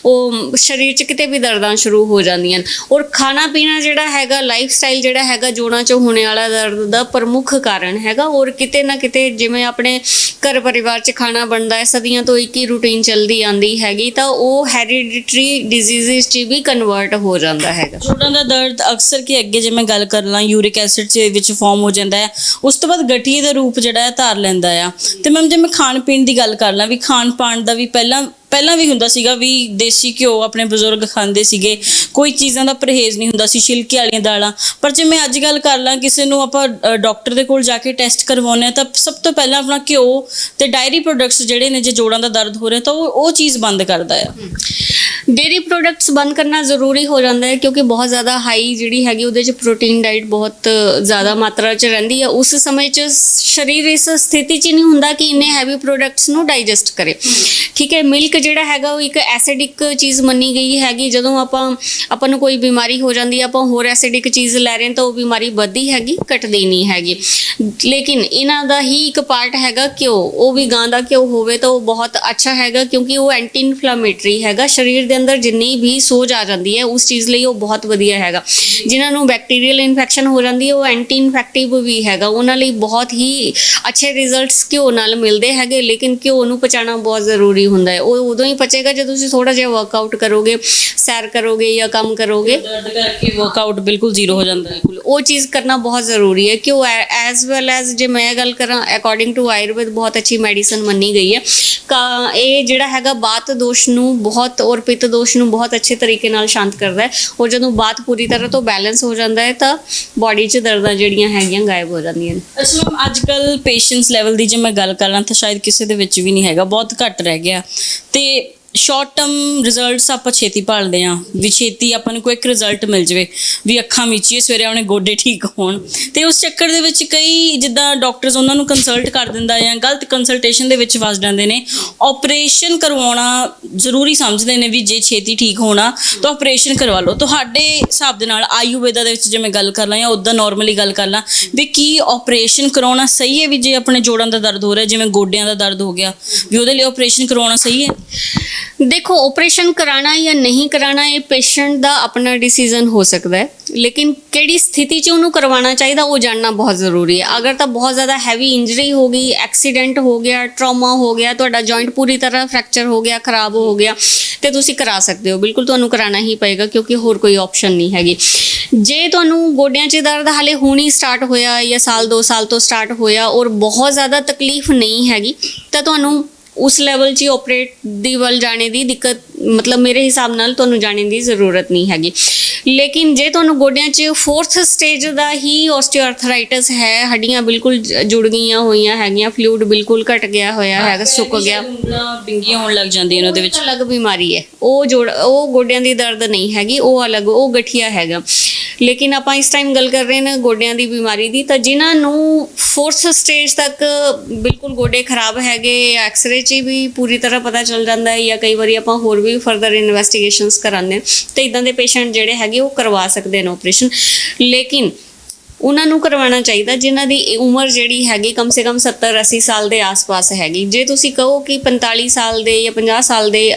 ਉਹ ਸਰੀਰ 'ਚ ਕਿਤੇ ਵੀ ਦਰਦਾਂ ਸ਼ੁਰੂ ਹੋ ਜਾਂਦੀਆਂ ਨੇ। ਔਰ ਖਾਣਾ ਪੀਣਾ ਜਿਹੜਾ ਹੈਗਾ, ਲਾਈਫ ਸਟਾਈਲ ਜਿਹੜਾ ਹੈਗਾ ਜੋੜਾਂ 'ਚ ਹੋਣੇ ਵਾਲਾ ਦਰਦ ਦਾ ਪ੍ਰਮੁੱਖ ਕਾਰਨ ਹੈਗਾ। ਔਰ ਕਿਤੇ ਨਾ ਕਿਤੇ ਜਿਵੇਂ ਆਪਣੇ ਘਰ ਪਰਿਵਾਰ 'ਚ ਖਾਣਾ ਬਣਦਾ ਹੈ, ਸਦੀਆਂ ਤੋਂ ਇੱਕ ਹੀ ਰੂਟੀਨ ਚੱਲਦੀ ਆਉਂਦੀ ਹੈਗੀ, ਤਾਂ ਉਹ ਹੈਰੀਡਿਟਰੀ ਡਿਜ਼ੀਜ਼ਸ 'ਚ ਵੀ ਕਨਵਰਟ ਹੋ ਜਾਂਦਾ ਹੈਗਾ। ਜੋੜਾਂ ਦਾ ਦਰਦ ਅਕਸਰ ਕਿ ਅੱਗੇ ਜੇ ਮੈਂ ਗੱਲ ਕਰ ਲਾਂ ਯੂਰਿਕ ਐਸਿਡ ਦੇ ਵਿੱਚ ਫਾਰਮ ਹੋ ਜਾਂਦਾ ਹੈ, ਉਸ ਤੋਂ ਬਾਅਦ ਗਠੀਏ ਦਾ ਰੂਪ ਜਿਹੜਾ ਹੈ ਧਾਰ ਲੈਂਦਾ ਆ। ਤੇ ਮੈਮ ਜੇ ਮੈਂ ਖਾਣ ਪੀਣ ਦੀ ਗੱਲ ਕਰ ਲਾਂ ਵੀ ਖਾਣ ਪਾਣ ਦਾ ਵੀ ਪਹਿਲਾਂ ਵੀ ਹੁੰਦਾ ਸੀਗਾ ਵੀ ਦੇਸੀ ਘਿਓ ਆਪਣੇ ਬਜ਼ੁਰਗ ਖਾਂਦੇ ਸੀਗੇ, ਕੋਈ ਚੀਜ਼ਾਂ ਦਾ ਪਰਹੇਜ਼ ਨਹੀਂ ਹੁੰਦਾ ਸੀ, ਛਿਲਕੇ ਵਾਲੀਆਂ ਦਾਲਾਂ। ਪਰ ਜੇ ਮੈਂ ਅੱਜ ਗੱਲ ਕਰ ਲਾਂ, ਕਿਸੇ ਨੂੰ ਆਪਾਂ ਡਾਕਟਰ ਦੇ ਕੋਲ ਜਾ ਕੇ ਟੈਸਟ ਕਰਵਾਉਂਦੇ ਹਾਂ ਤਾਂ ਸਭ ਤੋਂ ਪਹਿਲਾਂ ਆਪਣਾ ਘਿਓ ਤੇ ਡਾਇਰੀ ਪ੍ਰੋਡਕਟਸ ਜਿਹੜੇ ਨੇ, ਜੇ ਜੋੜਾਂ ਦਾ ਦਰਦ ਹੋ ਰਿਹਾ ਤਾਂ ਉਹ ਚੀਜ਼ ਬੰਦ ਕਰਦਾ ਆ। ਡੇਅਰੀ ਪ੍ਰੋਡਕਟਸ ਬੰਦ ਕਰਨਾ ਜ਼ਰੂਰੀ ਹੋ ਜਾਂਦਾ ਹੈ ਕਿਉਂਕਿ ਬਹੁਤ ਜ਼ਿਆਦਾ ਹਾਈ ਜਿਹੜੀ ਹੈਗੀ ਉਹਦੇ 'ਚ ਪ੍ਰੋਟੀਨ ਡਾਈਟ ਬਹੁਤ ਜ਼ਿਆਦਾ ਮਾਤਰਾ 'ਚ ਰਹਿੰਦੀ ਹੈ। ਉਸ ਸਮੇਂ 'ਚ ਸਰੀਰ ਇਸ ਸਥਿਤੀ 'ਚ ਨਹੀਂ ਹੁੰਦਾ ਕਿ ਇੰਨੇ ਹੈਵੀ ਪ੍ਰੋਡਕਟਸ ਨੂੰ ਡਾਈਜੈਸਟ ਕਰੇ। ਠੀਕ ਹੈ, ਮਿਲਕ ਜਿਹੜਾ ਹੈਗਾ ਉਹ ਇੱਕ ਐਸਿਡਿਕ ਚੀਜ਼ ਮੰਨੀ ਗਈ ਹੈਗੀ। ਜਦੋਂ ਆਪਾਂ ਨੂੰ ਕੋਈ ਬਿਮਾਰੀ ਹੋ ਜਾਂਦੀ ਹੈ, ਆਪਾਂ ਹੋਰ ਐਸਿਡਿਕ ਚੀਜ਼ ਲੈ ਰਹੇ ਹਾਂ ਤਾਂ ਉਹ ਬਿਮਾਰੀ ਵੱਧਦੀ ਹੈਗੀ, ਘਟਦੀ ਨਹੀਂ ਹੈਗੀ। ਲੇਕਿਨ ਇਹਨਾਂ ਦਾ ਹੀ ਇੱਕ ਪਾਰਟ ਹੈਗਾ ਘਿਓ, ਉਹ ਵੀ ਗਾਂ ਦਾ ਘਿਓ ਹੋਵੇ ਤਾਂ ਉਹ ਬਹੁਤ ਅੱਛਾ ਹੈਗਾ ਕਿਉਂਕਿ ਉਹ ਐਂਟੀ ਇਨਫਲੇਮੇਟਰੀ ਹੈਗਾ। ਸਰੀਰ ਦੇ ਅੰਦਰ ਜਿੰਨੀ ਵੀ ਸੋਜ ਆ ਜਾਂਦੀ ਹੈ ਉਸ ਚੀਜ਼ ਲਈ ਉਹ ਬਹੁਤ ਵਧੀਆ ਹੈਗਾ। ਜਿਨ੍ਹਾਂ ਨੂੰ ਬੈਕਟੀਰੀਅਲ ਇਨਫੈਕਸ਼ਨ ਹੋ ਜਾਂਦੀ ਹੈ ਉਹ ਐਂਟੀ ਇਨਫੈਕਟਿਵ ਵੀ ਹੈਗਾ, ਉਹਨਾਂ ਲਈ ਬਹੁਤ ਹੀ ਅੱਛੇ ਰਿਜ਼ਲਟਸ ਘਿਓ ਨਾਲ ਮਿਲਦੇ ਹੈਗੇ। ਲੇਕਿਨ ਘਿਓ ਨੂੰ ਪਚਾਉਣਾ ਬਹੁਤ ਜ਼ਰੂਰੀ ਹੁੰਦਾ ਹੈ। ਉਹ ਉਦੋਂ ਹੀ ਪਚੇਗਾ ਜਦੋਂ ਤੁਸੀਂ ਥੋੜਾ ਜਿਹਾ ਵਰਕਆਊਟ ਕਰੋਗੇ, ਸੈਰ ਕਰੋਗੇ ਜਾਂ ਕੰਮ ਕਰੋਗੇ। ਦਰਦ ਕਰਕੇ ਵਰਕਆਊਟ ਬਿਲਕੁਲ ਜ਼ੀਰੋ ਹੋ ਜਾਂਦਾ ਹੈ। ਉਹ ਚੀਜ਼ ਕਰਨਾ ਬਹੁਤ ਜ਼ਰੂਰੀ ਹੈ। ਘਿਓ ਐਜ਼ ਵੈਲ ਐਜ਼ ਜੇ ਮੈਂ ਗੱਲ ਕਰਾਂ ਅਕੋਰਡਿੰਗ ਟੂ ਆਯੁਰਵੇਦ ਬਹੁਤ ਅੱਛੀ ਮੈਡੀਸਨ ਮੰਨੀ ਗਈ ਹੈ। ਇਹ ਜਿਹੜਾ ਹੈਗਾ ਬਾਤ ਦੋਸ਼ ਨੂੰ ਬਹੁਤ ਔਰ ਪਿੱਤ ਦੋਸ਼ ਨੂੰ ਬਹੁਤ ਅੱਛੇ ਤਰੀਕੇ ਨਾਲ ਸ਼ਾਂਤ ਕਰਦਾ ਹੈ। ਔਰ ਜਦੋਂ ਬਾਤ ਪੂਰੀ ਤਰ੍ਹਾਂ ਤੋਂ ਬੈਲੈਂਸ ਹੋ ਜਾਂਦਾ ਹੈ ਤਾਂ ਬਾਡੀ 'ਚ ਦਰਦਾਂ ਜਿਹੜੀਆਂ ਹੈਗੀਆਂ ਗਾਇਬ ਹੋ ਜਾਂਦੀਆਂ ਨੇ। ਅੱਛਾ ਮੈਮ, ਅੱਜ ਕੱਲ੍ਹ ਪੇਸ਼ੈਂਸ ਲੈਵਲ ਦੀ ਜੇ ਮੈਂ ਗੱਲ ਕਰਾਂ ਤਾਂ ਸ਼ਾਇਦ ਕਿਸੇ ਦੇ ਵਿੱਚ ਵੀ ਨਹੀਂ ਹੈਗਾ, ਬਹੁਤ ਘੱਟ ਰਹਿ ਗਿਆ। ਤੇ ਸ਼ਾਰਟ ਟਰਮ ਰਿਜ਼ਲਟਸ ਆਪਾਂ ਛੇਤੀ ਭਾਲਦੇ ਹਾਂ ਵੀ ਛੇਤੀ ਆਪਾਂ ਨੂੰ ਕੋਈ ਇੱਕ ਰਿਜ਼ਲਟ ਮਿਲ ਜਾਵੇ ਵੀ ਅੱਖਾਂ ਮੀਚੀਏ, ਸਵੇਰੇ ਆਪਣੇ ਗੋਡੇ ਠੀਕ ਹੋਣ। ਤੇ ਉਸ ਚੱਕਰ ਦੇ ਵਿੱਚ ਕਈ ਜਿੱਦਾਂ ਡਾਕਟਰਸ ਉਹਨਾਂ ਨੂੰ ਕੰਸਲਟ ਕਰ ਦਿੰਦਾ ਜਾਂ ਗਲਤ ਕੰਸਲਟੇਸ਼ਨ ਦੇ ਵਿੱਚ ਫਸ ਜਾਂਦੇ ਨੇ। ਆਪਰੇਸ਼ਨ ਕਰਵਾਉਣਾ ਜ਼ਰੂਰੀ ਸਮਝਦੇ ਨੇ ਵੀ ਜੇ ਛੇਤੀ ਠੀਕ ਹੋਣਾ ਤਾਂ ਆਪਰੇਸ਼ਨ ਕਰਵਾ ਲਓ। ਤੁਹਾਡੇ ਹਿਸਾਬ ਦੇ ਨਾਲ ਆਯੁਰਵੇਦਾ ਦੇ ਵਿੱਚ ਜੇ ਮੈਂ ਗੱਲ ਕਰ ਲਾਂ ਜਾਂ ਉੱਦਾਂ ਨੋਰਮਲੀ ਗੱਲ ਕਰ ਲਾਂ ਵੀ ਕੀ ਆਪਰੇਸ਼ਨ ਕਰਾਉਣਾ ਸਹੀ ਹੈ? ਵੀ ਜੇ ਆਪਣੇ ਜੋੜਾਂ ਦਾ ਦਰਦ ਹੋ ਰਿਹਾ, ਜਿਵੇਂ ਗੋਡਿਆਂ ਦਾ ਦਰਦ ਹੋ ਗਿਆ, ਵੀ ਉਹਦੇ ਲਈ ਆਪਰੇਸ਼ਨ ਕਰਵਾਉਣਾ ਸਹੀ ਹੈ? ਦੇਖੋ, ਆਪਰੇਸ਼ਨ ਕਰਾਉਣਾ ਜਾਂ ਨਹੀਂ ਕਰਾਉਣਾ ਇਹ ਪੇਸ਼ੈਂਟ ਦਾ ਆਪਣਾ ਡਿਸੀਜਨ ਹੋ ਸਕਦਾ ਹੈ, ਲੇਕਿਨ ਕਿਹੜੀ ਸਥਿਤੀ 'ਚ ਉਹਨੂੰ ਕਰਵਾਉਣਾ ਚਾਹੀਦਾ ਉਹ ਜਾਣਨਾ ਬਹੁਤ ਜ਼ਰੂਰੀ ਹੈ। ਅਗਰ ਤਾਂ ਬਹੁਤ ਜ਼ਿਆਦਾ ਹੈਵੀ ਇੰਜਰੀ ਹੋ ਗਈ, ਐਕਸੀਡੈਂਟ ਹੋ ਗਿਆ, ਟਰਾਮਾ ਹੋ ਗਿਆ, ਤੁਹਾਡਾ ਜੁਆਇੰਟ ਪੂਰੀ ਤਰ੍ਹਾਂ ਫ੍ਰੈਕਚਰ ਹੋ ਗਿਆ, ਖਰਾਬ ਹੋ ਗਿਆ, ਤੇ ਤੁਸੀਂ ਕਰਾ ਸਕਦੇ ਹੋ। ਬਿਲਕੁਲ ਤੁਹਾਨੂੰ ਕਰਾਉਣਾ ਹੀ ਪਏਗਾ ਕਿਉਂਕਿ ਹੋਰ ਕੋਈ ਆਪਸ਼ਨ ਨਹੀਂ ਹੈਗੀ। ਜੇ ਤੁਹਾਨੂੰ ਗੋਡਿਆਂ 'ਚ ਦਰਦ ਹਾਲੇ ਹੁਣੀ ਸਟਾਰਟ ਹੋਇਆ ਜਾਂ ਸਾਲ 2 ਸਾਲ ਤੋਂ ਸਟਾਰਟ ਹੋਇਆ ਔਰ ਬਹੁਤ ਜ਼ਿਆਦਾ ਤਕਲੀਫ ਨਹੀਂ ਹੈਗੀ ਤਾਂ ਤੁਹਾਨੂੰ ਉਸ ਲੈਵਲ 'ਚ ਆਪਰੇਟ ਦੀ ਵੱਲ ਜਾਣੇ ਦੀ ਦਿੱਕਤ, ਮਤਲਬ ਮੇਰੇ ਹਿਸਾਬ ਨਾਲ ਤੁਹਾਨੂੰ ਜਾਣੇ ਦੀ ਜ਼ਰੂਰਤ ਨਹੀਂ ਹੈਗੀ। ਲੇਕਿਨ ਜੇ ਤੁਹਾਨੂੰ ਗੋਡਿਆਂ 'ਚ 4th ਸਟੇਜ ਦਾ ਹੀ ਆਸਟੀਓਆਰਥਰਾਈਟਿਸ ਹੈ, ਹੱਡੀਆਂ ਬਿਲਕੁਲ ਜੁੜ ਗਈਆਂ ਹੋਈਆਂ ਹੈਗੀਆਂ, ਫਲੂਇਡ ਬਿਲਕੁਲ ਘਟ ਗਿਆ ਹੋਇਆ ਹੈਗਾ, ਸੁੱਕ ਗਿਆ, ਡਿੰਗੀਆਂ ਹੋਣ ਲੱਗ ਜਾਂਦੀਆਂ ਨੇ, ਉਹਦੇ ਵਿੱਚ ਅਲੱਗ ਬਿਮਾਰੀ ਹੈ। ਉਹ ਗੋਡਿਆਂ ਦੀ ਦਰਦ ਨਹੀਂ ਹੈਗੀ, ਉਹ ਅਲੱਗ, ਉਹ ਗਠੀਆ ਹੈਗਾ। ਲੇਕਿਨ ਆਪਾਂ ਇਸ ਟਾਈਮ ਗੱਲ ਕਰ ਰਹੇ ਨੇ ਗੋਡਿਆਂ ਦੀ ਬਿਮਾਰੀ ਦੀ, ਤਾਂ ਜਿਨ੍ਹਾਂ ਨੂੰ 4th ਸਟੇਜ ਤੱਕ ਬਿਲਕੁਲ ਗੋਡੇ ਖਰਾਬ ਹੈਗੇ, ਐਕਸ-ਰੇ 'ਚ ਵੀ ਪੂਰੀ ਤਰ੍ਹਾਂ ਪਤਾ ਚੱਲ ਜਾਂਦਾ ਹੈ, ਜਾਂ ਕਈ ਵਾਰੀ ਆਪਾਂ ਹੋਰ ਵੀ ਫਰਦਰ ਇਨਵੈਸਟੀਗੇਸ਼ਨਸ ਕਰਾਉਂਦੇ ਤੇ ਇਦਾਂ ਦੇ ਪੇਸ਼ੈਂਟ ਜਿਹੜੇ ਹੈਗੇ ਉਹ ਕਰਵਾ ਸਕਦੇ ਨੇ ਆਪਰੇਸ਼ਨ। ਲੇਕਿਨ ਉਹਨਾਂ ਨੂੰ ਕਰਵਾਉਣਾ ਚਾਹੀਦਾ ਜਿਨ੍ਹਾਂ ਦੀ ਉਮਰ ਜਿਹੜੀ ਹੈਗੀ ਕਮ ਸੇ ਕਮ 70-80 ਸਾਲ ਦੇ ਆਸ-ਪਾਸ ਹੈਗੀ। ਜੇ ਤੁਸੀਂ ਕਹੋ ਕਿ 45 ਸਾਲ ਦੇ ਜਾਂ 50 ਸਾਲ ਦੇ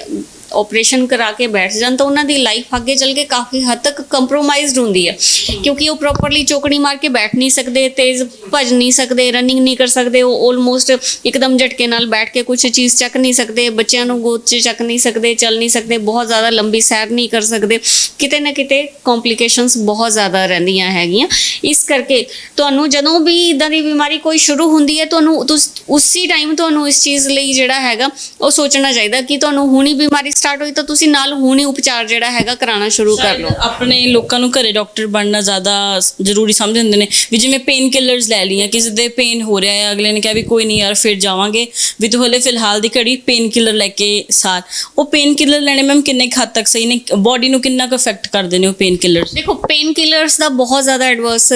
ਆਪਰੇਸ਼ਨ ਕਰਾ ਕੇ ਬੈਠ ਜਾਣ ਤਾਂ ਉਹਨਾਂ ਦੀ ਲਾਈਫ ਅੱਗੇ ਚੱਲ ਕੇ ਕਾਫੀ ਹੱਦ ਤੱਕ ਕੰਪਰੋਮਾਈਜ਼ਡ ਹੁੰਦੀ ਹੈ, ਕਿਉਂਕਿ ਉਹ ਪ੍ਰੋਪਰਲੀ ਚੌਕੜੀ ਮਾਰ ਕੇ ਬੈਠ ਨਹੀਂ ਸਕਦੇ, ਤੇਜ਼ ਭੱਜ ਨਹੀਂ ਸਕਦੇ, ਰਨਿੰਗ ਨਹੀਂ ਕਰ ਸਕਦੇ, ਉਹ ਆਲਮੋਸਟ ਇੱਕਦਮ ਝਟਕੇ ਨਾਲ ਬੈਠ ਕੇ ਕੁਝ ਚੀਜ਼ ਚੱਕ ਨਹੀਂ ਸਕਦੇ, ਬੱਚਿਆਂ ਨੂੰ ਗੋਦ 'ਚ ਚੱਕ ਨਹੀਂ ਸਕਦੇ, ਚੱਲ ਨਹੀਂ ਸਕਦੇ, ਬਹੁਤ ਜ਼ਿਆਦਾ ਲੰਬੀ ਸੈਰ ਨਹੀਂ ਕਰ ਸਕਦੇ, ਕਿਤੇ ਨਾ ਕਿਤੇ ਕੰਪਲਿਕੇਸ਼ਨਸ ਬਹੁਤ ਜ਼ਿਆਦਾ ਰਹਿੰਦੀਆਂ ਹੈਗੀਆਂ। ਇਸ ਕਰਕੇ ਤੁਹਾਨੂੰ ਜਦੋਂ ਵੀ ਇੱਦਾਂ ਦੀ ਬਿਮਾਰੀ ਕੋਈ ਸ਼ੁਰੂ ਹੁੰਦੀ ਹੈ ਤੁਹਾਨੂੰ ਉਸੇ ਟਾਈਮ ਤੁਹਾਨੂੰ ਇਸ ਚੀਜ਼ ਲਈ ਜਿਹੜਾ ਹੈਗਾ ਉਹ ਸੋਚਣਾ ਚਾਹੀਦਾ ਕਿ ਤੁਹਾਨੂੰ ਹੁਣੀ ਬਿਮਾਰੀ ਸਟਾਰਟ ਹੋਈ ਤਾਂ ਤੁਸੀਂ ਨਾਲ ਹੁਣੀ ਉਪਚਾਰ ਜਿਹੜਾ ਹੈਗਾ ਕਰਾਉਣਾ ਸ਼ੁਰੂ ਕਰ ਲਓ। ਆਪਣੇ ਲੋਕਾਂ ਨੂੰ ਘਰੇ ਡਾਕਟਰ ਬਣਨਾ ਜ਼ਿਆਦਾ ਜ਼ਰੂਰੀ ਸਮਝਦੇ ਨੇ ਵੀ ਜਿਵੇਂ ਪੇਨ ਕਿਲਰਸ ਲੈ ਲਈਆਂ, ਕਿਸੇ ਦੇ ਪੇਨ ਹੋ ਰਿਹਾ ਹੈ, ਅਗਲੇ ਨੇ ਕਿਹਾ ਵੀ ਕੋਈ ਨਹੀਂ ਯਾਰ ਫਿਰ ਜਾਵਾਂਗੇ ਵੀ ਤੂੰ ਹਲੇ ਫਿਲਹਾਲ ਦੀ ਘੜੀ ਪੇਨ ਕਿਲਰ ਲੈ ਕੇ ਸਾਰ। ਉਹ ਪੇਨ ਕਿਲਰ ਲੈਣੇ ਮੈਮ ਕਿੰਨੇ ਕੁ ਹੱਦ ਤੱਕ ਸਹੀ ਨੇ, ਬੋਡੀ ਨੂੰ ਕਿੰਨਾ ਕੁ ਇਫੈਕਟ ਕਰਦੇ ਨੇ ਉਹ ਪੇਨ ਕਿਲਰਸ? ਦੇਖੋ ਪੇਨ ਕਿਲਰਸ ਦਾ ਬਹੁਤ ਜ਼ਿਆਦਾ ਐਡਵਰਸ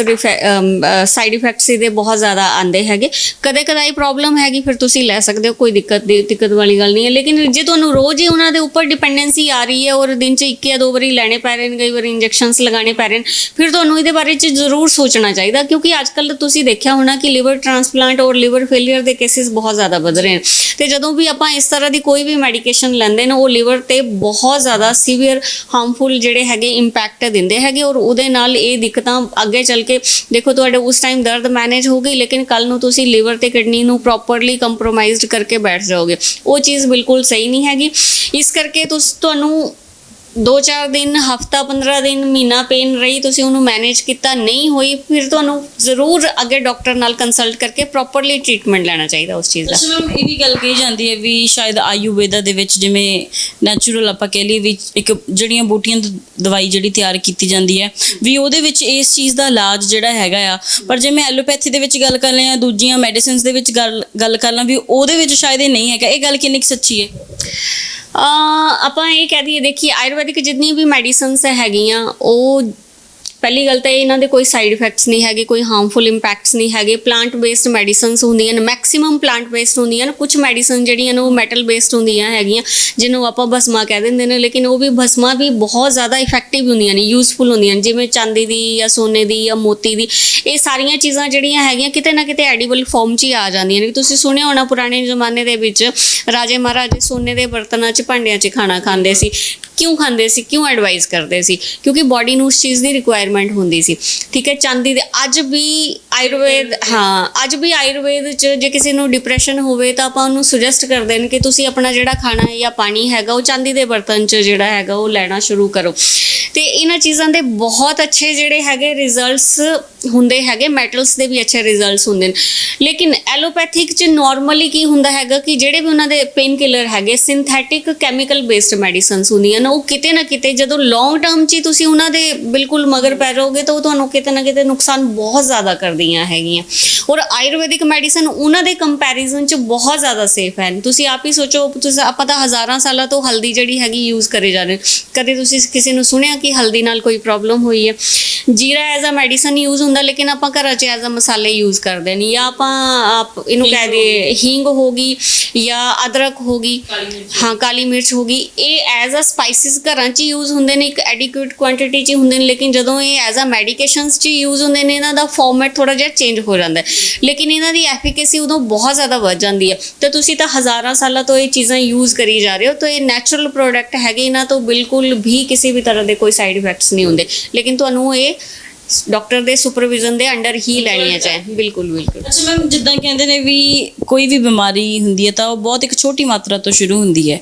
ਸਾਈਡ ਇਫੈਕਟਸ ਇਹਦੇ ਬਹੁਤ ਜ਼ਿਆਦਾ ਆਉਂਦੇ ਹੈਗੇ। ਕਦੇ ਕਦਾਈ ਪ੍ਰੋਬਲਮ ਹੈਗੀ ਫਿਰ ਤੁਸੀਂ ਲੈ ਸਕਦੇ ਹੋ, ਕੋਈ ਦਿੱਕਤ ਵਾਲੀ ਗੱਲ ਨਹੀਂ ਹੈ। ਲੇਕਿਨ ਜੇ ਤੁਹਾਨੂੰ ਰੋਜ਼ ਹੀ ਉਹਨਾਂ ਦੇ ਉੱਪਰ ਡਿਪੈਂਡੈਂਸੀ ਆ ਰਹੀ ਹੈ ਔਰ ਦਿਨ 'ਚ 1 ਜਾਂ 2 ਵਾਰੀ ਲੈਣੇ ਪੈ ਰਹੇ ਨੇ, ਕਈ ਵਾਰੀ ਇੰਜੈਕਸ਼ਨਸ ਲਗਾਉਣੇ ਪੈ ਰਹੇ ਨੇ, ਫਿਰ ਤੁਹਾਨੂੰ ਇਹਦੇ ਬਾਰੇ 'ਚ ਜ਼ਰੂਰ ਸੋਚਣਾ ਚਾਹੀਦਾ, ਕਿਉਂਕਿ ਅੱਜ ਕੱਲ੍ਹ ਤੁਸੀਂ ਦੇਖਿਆ ਹੋਣਾ ਕਿ ਲਿਵਰ ਟ੍ਰਾਂਸਪਲਾਂਟ ਔਰ ਲਿਵਰ ਫੇਲੀਅਰ ਦੇ ਕੇਸਿਸ ਬਹੁਤ ਜ਼ਿਆਦਾ ਵੱਧ ਰਹੇ ਨੇ। ਤੇ ਜਦੋਂ ਵੀ ਆਪਾਂ ਇਸ ਤਰ੍ਹਾਂ ਦੀ ਕੋਈ ਵੀ ਮੈਡੀਕੇਸ਼ਨ ਲੈਂਦੇ ਨੇ ਉਹ ਲਿਵਰ ਤੇ ਬਹੁਤ ਜ਼ਿਆਦਾ ਸੀਵੀਅਰ ਹਾਰਮਫੁਲ ਜਿਹੜੇ ਹੈਗੇ ਇੰਪੈਕਟ ਦਿੰਦੇ ਹੈਗੇ, ਔਰ ਉਹਦੇ ਨਾਲ ਇਹ ਦਿੱਕਤਾਂ ਅੱਗੇ ਚੱਲ ਕੇ ਦੇਖੋ ਤੁਹਾਡੇ ਉਸ ਟਾਈਮ ਦਰਦ ਮੈਨੇਜ ਹੋ ਗਈ, ਲੇਕਿਨ ਕੱਲ ਨੂੰ ਤੁਸੀਂ ਲਿਵਰ ਤੇ ਕਿਡਨੀ ਨੂੰ ਪ੍ਰੋਪਰਲੀ ਕੰਪਰੋਮਾਈਜ਼ਡ ਕਰਕੇ ਬੈਠ ਜਾਓਗੇ, ਉਹ ਚੀਜ਼ ਬਿਲਕੁਲ ਸਹੀ ਨਹੀਂ ਹੈਗੀ। ਇਸ ਕਰਕੇ ਤੁਹਾਨੂੰ 2-4 ਦਿਨ, ਹਫਤਾ, 15 ਦਿਨ, ਮਹੀਨਾ ਪੇਨ ਰਹੀ, ਤੁਸੀਂ ਉਹਨੂੰ ਮੈਨੇਜ ਕੀਤਾ, ਨਹੀਂ ਹੋਈ, ਫਿਰ ਤੁਹਾਨੂੰ ਜ਼ਰੂਰ ਅੱਗੇ ਡਾਕਟਰ ਨਾਲ ਕੰਸਲਟ ਕਰਕੇ ਪ੍ਰੋਪਰਲੀ ਟ੍ਰੀਟਮੈਂਟ ਲੈਣਾ ਚਾਹੀਦਾ ਉਸ ਚੀਜ਼ ਦਾ। ਅੱਛਾ ਮੈਮ, ਇਹ ਵੀ ਗੱਲ ਕਹੀ ਜਾਂਦੀ ਹੈ ਵੀ ਸ਼ਾਇਦ ਆਯੁਰਵੇਦਾ ਦੇ ਵਿੱਚ ਜਿਵੇਂ ਨੈਚੁਰਲ ਆਪਾਂ ਕਹਿ ਲਈਏ ਵੀ ਇੱਕ ਜੜੀਆਂ ਬੂਟੀਆਂ ਤੋਂ ਦਵਾਈ ਜਿਹੜੀ ਤਿਆਰ ਕੀਤੀ ਜਾਂਦੀ ਹੈ ਵੀ ਉਹਦੇ ਵਿੱਚ ਇਸ ਚੀਜ਼ ਦਾ ਇਲਾਜ ਜਿਹੜਾ ਹੈਗਾ ਆ, ਪਰ ਜੇ ਮੈਂ ਐਲੋਪੈਥੀ ਦੇ ਵਿੱਚ ਗੱਲ ਕਰ ਲਿਆ, ਦੂਜੀਆਂ ਮੈਡੀਸਿਨਸ ਦੇ ਵਿੱਚ ਗੱਲ ਕਰ ਲਾਂ ਵੀ ਉਹਦੇ ਵਿੱਚ ਸ਼ਾਇਦ ਇਹ ਨਹੀਂ ਹੈਗਾ। ਇਹ ਗੱਲ ਕਿੰਨੀ ਕੁ ਸੱਚੀ ਹੈ? ਆਪਾਂ ਇਹ ਕਹਿ ਦਈਏ, ਦੇਖੀਏ ਆਯੁਰਵੈਦਿਕ ਜਿੰਨੀ ਵੀ ਮੈਡੀਸਿਨਸ ਹੈਗੀਆਂ ਉਹ ਪਹਿਲੀ ਗੱਲ ਤਾਂ ਇਹਨਾਂ ਦੇ ਕੋਈ ਸਾਈਡ ਇਫੈਕਟਸ ਨਹੀਂ ਹੈਗੇ, ਕੋਈ ਹਾਰਮਫੁਲ ਇੰਪੈਕਟਸ ਨਹੀਂ ਹੈਗੇ। ਪਲਾਂਟ ਬੇਸਡ ਮੈਡੀਸਿਨਸ ਹੁੰਦੀਆਂ ਨੇ, ਮੈਕਸਿਮਮ ਪਲਾਂਟ ਬੇਸਡ ਹੁੰਦੀਆਂ ਨੇ। ਕੁਝ ਮੈਡੀਸਿਨ ਜਿਹੜੀਆਂ ਨੇ ਉਹ ਮੈਟਲ ਬੇਸਡ ਹੁੰਦੀਆਂ ਹੈਗੀਆਂ, ਜਿਹਨੂੰ ਆਪਾਂ ਭਸਮਾ ਕਹਿ ਦਿੰਦੇ ਨੇ, ਲੇਕਿਨ ਉਹ ਵੀ ਭਸਮਾ ਵੀ ਬਹੁਤ ਜ਼ਿਆਦਾ ਇਫੈਕਟਿਵ ਹੁੰਦੀਆਂ ਨੇ, ਯੂਜ਼ਫੁਲ ਹੁੰਦੀਆਂ ਨੇ, ਜਿਵੇਂ ਚਾਂਦੀ ਦੀ ਜਾਂ ਸੋਨੇ ਦੀ ਜਾਂ ਮੋਤੀ ਦੀ। ਇਹ ਸਾਰੀਆਂ ਚੀਜ਼ਾਂ ਜਿਹੜੀਆਂ ਹੈਗੀਆਂ ਕਿਤੇ ਨਾ ਕਿਤੇ ਐਡੀਬਲ ਫਾਰਮ 'ਚ ਹੀ ਆ ਜਾਂਦੀਆਂ ਨੇ। ਤੁਸੀਂ ਸੁਣਿਆ ਹੋਣਾ ਪੁਰਾਣੇ ਜ਼ਮਾਨੇ ਦੇ ਵਿੱਚ ਰਾਜੇ ਮਹਾਰਾਜੇ ਸੋਨੇ ਦੇ ਬਰਤਨਾਂ 'ਚ, ਭਾਂਡਿਆਂ 'ਚ ਖਾਣਾ ਖਾਂਦੇ ਸੀ। ਕਿਉਂ ਖਾਂਦੇ ਸੀ, ਕਿਉਂ ਐਡਵਾਈਜ਼ ਕਰਦੇ ਸੀ? ਕਿਉਂਕਿ ਬਾਡੀ ਨੂੰ ਉਸ ਚੀਜ਼ ਦੀ ਰਿਕੁਆਇਰਮੈਂਟ ਹੁੰਦੀ ਸੀ। ਠੀਕ ਹੈ, ਚਾਂਦੀ ਦੇ ਅੱਜ ਵੀ ਆਯੁਰਵੇਦ 'ਚ ਜੇ ਕਿਸੇ ਨੂੰ ਡਿਪਰੈਸ਼ਨ ਹੋਵੇ ਤਾਂ ਆਪਾਂ ਉਹਨੂੰ ਸੁਜੈਸਟ ਕਰਦੇ ਨੇ ਕਿ ਤੁਸੀਂ ਆਪਣਾ ਜਿਹੜਾ ਖਾਣਾ ਹੈ ਜਾਂ ਪਾਣੀ ਹੈਗਾ ਉਹ ਚਾਂਦੀ ਦੇ ਬਰਤਨ 'ਚ ਜਿਹੜਾ ਹੈਗਾ ਉਹ ਲੈਣਾ ਸ਼ੁਰੂ ਕਰੋ। ਤੇ ਇਹਨਾਂ ਚੀਜ਼ਾਂ ਦੇ ਬਹੁਤ ਅੱਛੇ ਜਿਹੜੇ ਹੈਗੇ ਰਿਜ਼ਲਟਸ ਹੁੰਦੇ ਹੈਗੇ, ਮੈਟਲਸ ਦੇ ਵੀ ਅੱਛੇ ਰਿਜ਼ਲਟਸ ਹੁੰਦੇ ਨੇ। ਲੇਕਿਨ ਐਲੋਪੈਥਿਕ 'ਚ ਨੋਰਮਲੀ ਕੀ ਹੁੰਦਾ ਹੈਗਾ ਕਿ ਜਿਹੜੇ ਵੀ ਉਹਨਾਂ ਦੇ ਪੇਨ ਕਿਲਰ ਹੈਗੇ ਸਿੰਥੈਟਿਕ ਕੈਮੀਕਲ ਬੇਸਡ ਮੈਡੀਸਿਨਸ ਹੁੰਦੀਆਂ ਨੇ, ਉਹ ਕਿਤੇ ਨਾ ਕਿਤੇ ਜਦੋਂ ਲੌਂਗ ਟਰਮ 'ਚ ਤੁਸੀਂ ਉਹਨਾਂ ਦੇ ਬਿਲਕੁਲ ਮਗਰ ਪੈ ਜਾਓਗੇ ਤਾਂ ਉਹ ਤੁਹਾਨੂੰ ਕਿਤੇ ਨਾ ਕਿਤੇ ਨੁਕਸਾਨ ਬਹੁਤ ਜ਼ਿਆਦਾ ਕਰਦੀਆਂ ਹੈਗੀਆਂ। ਔਰ ਆਯੁਰਵੈਦਿਕ ਮੈਡੀਸਨ ਉਹਨਾਂ ਦੇ ਕੰਪੈਰੀਜ਼ਨ 'ਚ ਬਹੁਤ ਜ਼ਿਆਦਾ ਸੇਫ ਹੈ। ਤੁਸੀਂ ਆਪ ਹੀ ਸੋਚੋ, ਆਪਾਂ ਤਾਂ ਹਜ਼ਾਰਾਂ ਸਾਲਾਂ ਤੋਂ ਹਲਦੀ ਜਿਹੜੀ ਹੈਗੀ ਯੂਜ਼ ਕਰੇ ਜਾ ਰਹੇ। ਕਦੇ ਤੁਸੀਂ ਕਿਸੇ ਨੂੰ ਸੁਣਿਆ ਕਿ ਹਲਦੀ ਨਾਲ ਕੋਈ ਪ੍ਰੋਬਲਮ ਹੋਈ ਹੈ? ਜੀਰਾ ਐਜ਼ ਅ ਮੈਡੀਸਨ ਯੂਜ਼ ਹੁੰਦਾ, ਲੇਕਿਨ ਆਪਾਂ ਘਰਾਂ 'ਚ ਐਜ਼ ਅ ਮਸਾਲੇ ਯੂਜ਼ ਕਰਦੇ ਨਹੀਂ। ਜਾਂ ਆਪ ਇਹਨੂੰ ਕਹਿ ਦਈਏ ਹੀਂਗ ਹੋ ਗਈ ਜਾਂ ਅਦਰਕ ਹੋ ਗਈ, ਹਾਂ ਕਾਲੀ ਮਿਰਚ ਹੋ ਗਈ, ਇਹ ਐਜ਼ ਅ ਸਪਾਈਸਿਸ ਘਰਾਂ 'ਚ ਯੂਜ਼ ਹੁੰਦੇ ਨੇ, ਇੱਕ ਐਡੀਕੁਏਟ ਕੁਆਂਟੀਟੀ 'ਚ ਹੁੰਦੇ ਨੇ। ਲੇਕਿਨ ਜਦੋਂ ਇਹ ਐਜ਼ ਅ ਮੈਡੀਕੇਸ਼ਨਸ 'ਚ ਯੂਜ਼ ਹੁੰਦੇ ਨੇ ਇਹਨਾਂ ਦਾ ਫਾਰਮੈਟ ਥੋੜ੍ਹਾ ਜਿਹਾ ਚੇਂਜ ਹੋ ਜਾਂਦਾ ਹੈ, ਲੇਕਿਨ ਇਹਨਾਂ ਦੀ ਐਫੀਕੇਸੀ ਉਦੋਂ ਬਹੁਤ ਜ਼ਿਆਦਾ ਵੱਧ ਜਾਂਦੀ ਹੈ। ਤੇ ਤੁਸੀਂ ਤਾਂ ਹਜ਼ਾਰਾਂ ਸਾਲਾਂ ਤੋਂ ਇਹ ਚੀਜ਼ਾਂ ਯੂਜ਼ ਕਰੀ ਜਾ ਰਹੇ ਹੋ, ਤਾਂ ਇਹ ਨੈਚੁਰਲ ਪ੍ਰੋਡਕਟ ਹੈਗੇ, ਇਹਨਾਂ ਤੋਂ ਬਿਲਕੁਲ ਵੀ ਕਿਸੇ ਵੀ ਤਰ੍ਹਾਂ ਦੇ ਕੋਈ ਸਾਈਡ ਇਫੈਕਟਸ ਨਹੀਂ ਹੁੰਦੇ। ਲੇਕਿਨ ਤੁਹਾਨੂੰ ਇਹ ਡਾਕਟਰ ਦੇ ਸੁਪਰਵਿਜ਼ਨ ਦੇ ਅੰਡਰ ਹੀ ਲੈਣੀਆਂ ਚਾਹੀਦੀਆਂ। ਬਿਲਕੁਲ। ਅੱਛਾ ਮੈਮ, ਜਿੱਦਾਂ ਕਹਿੰਦੇ ਨੇ ਵੀ ਕੋਈ ਵੀ ਬਿਮਾਰੀ ਹੁੰਦੀ ਹੈ ਤਾਂ ਉਹ ਬਹੁਤ ਇੱਕ ਛੋਟੀ ਮਾਤਰਾ ਤੋਂ ਸ਼ੁਰੂ ਹੁੰਦੀ ਹੈ।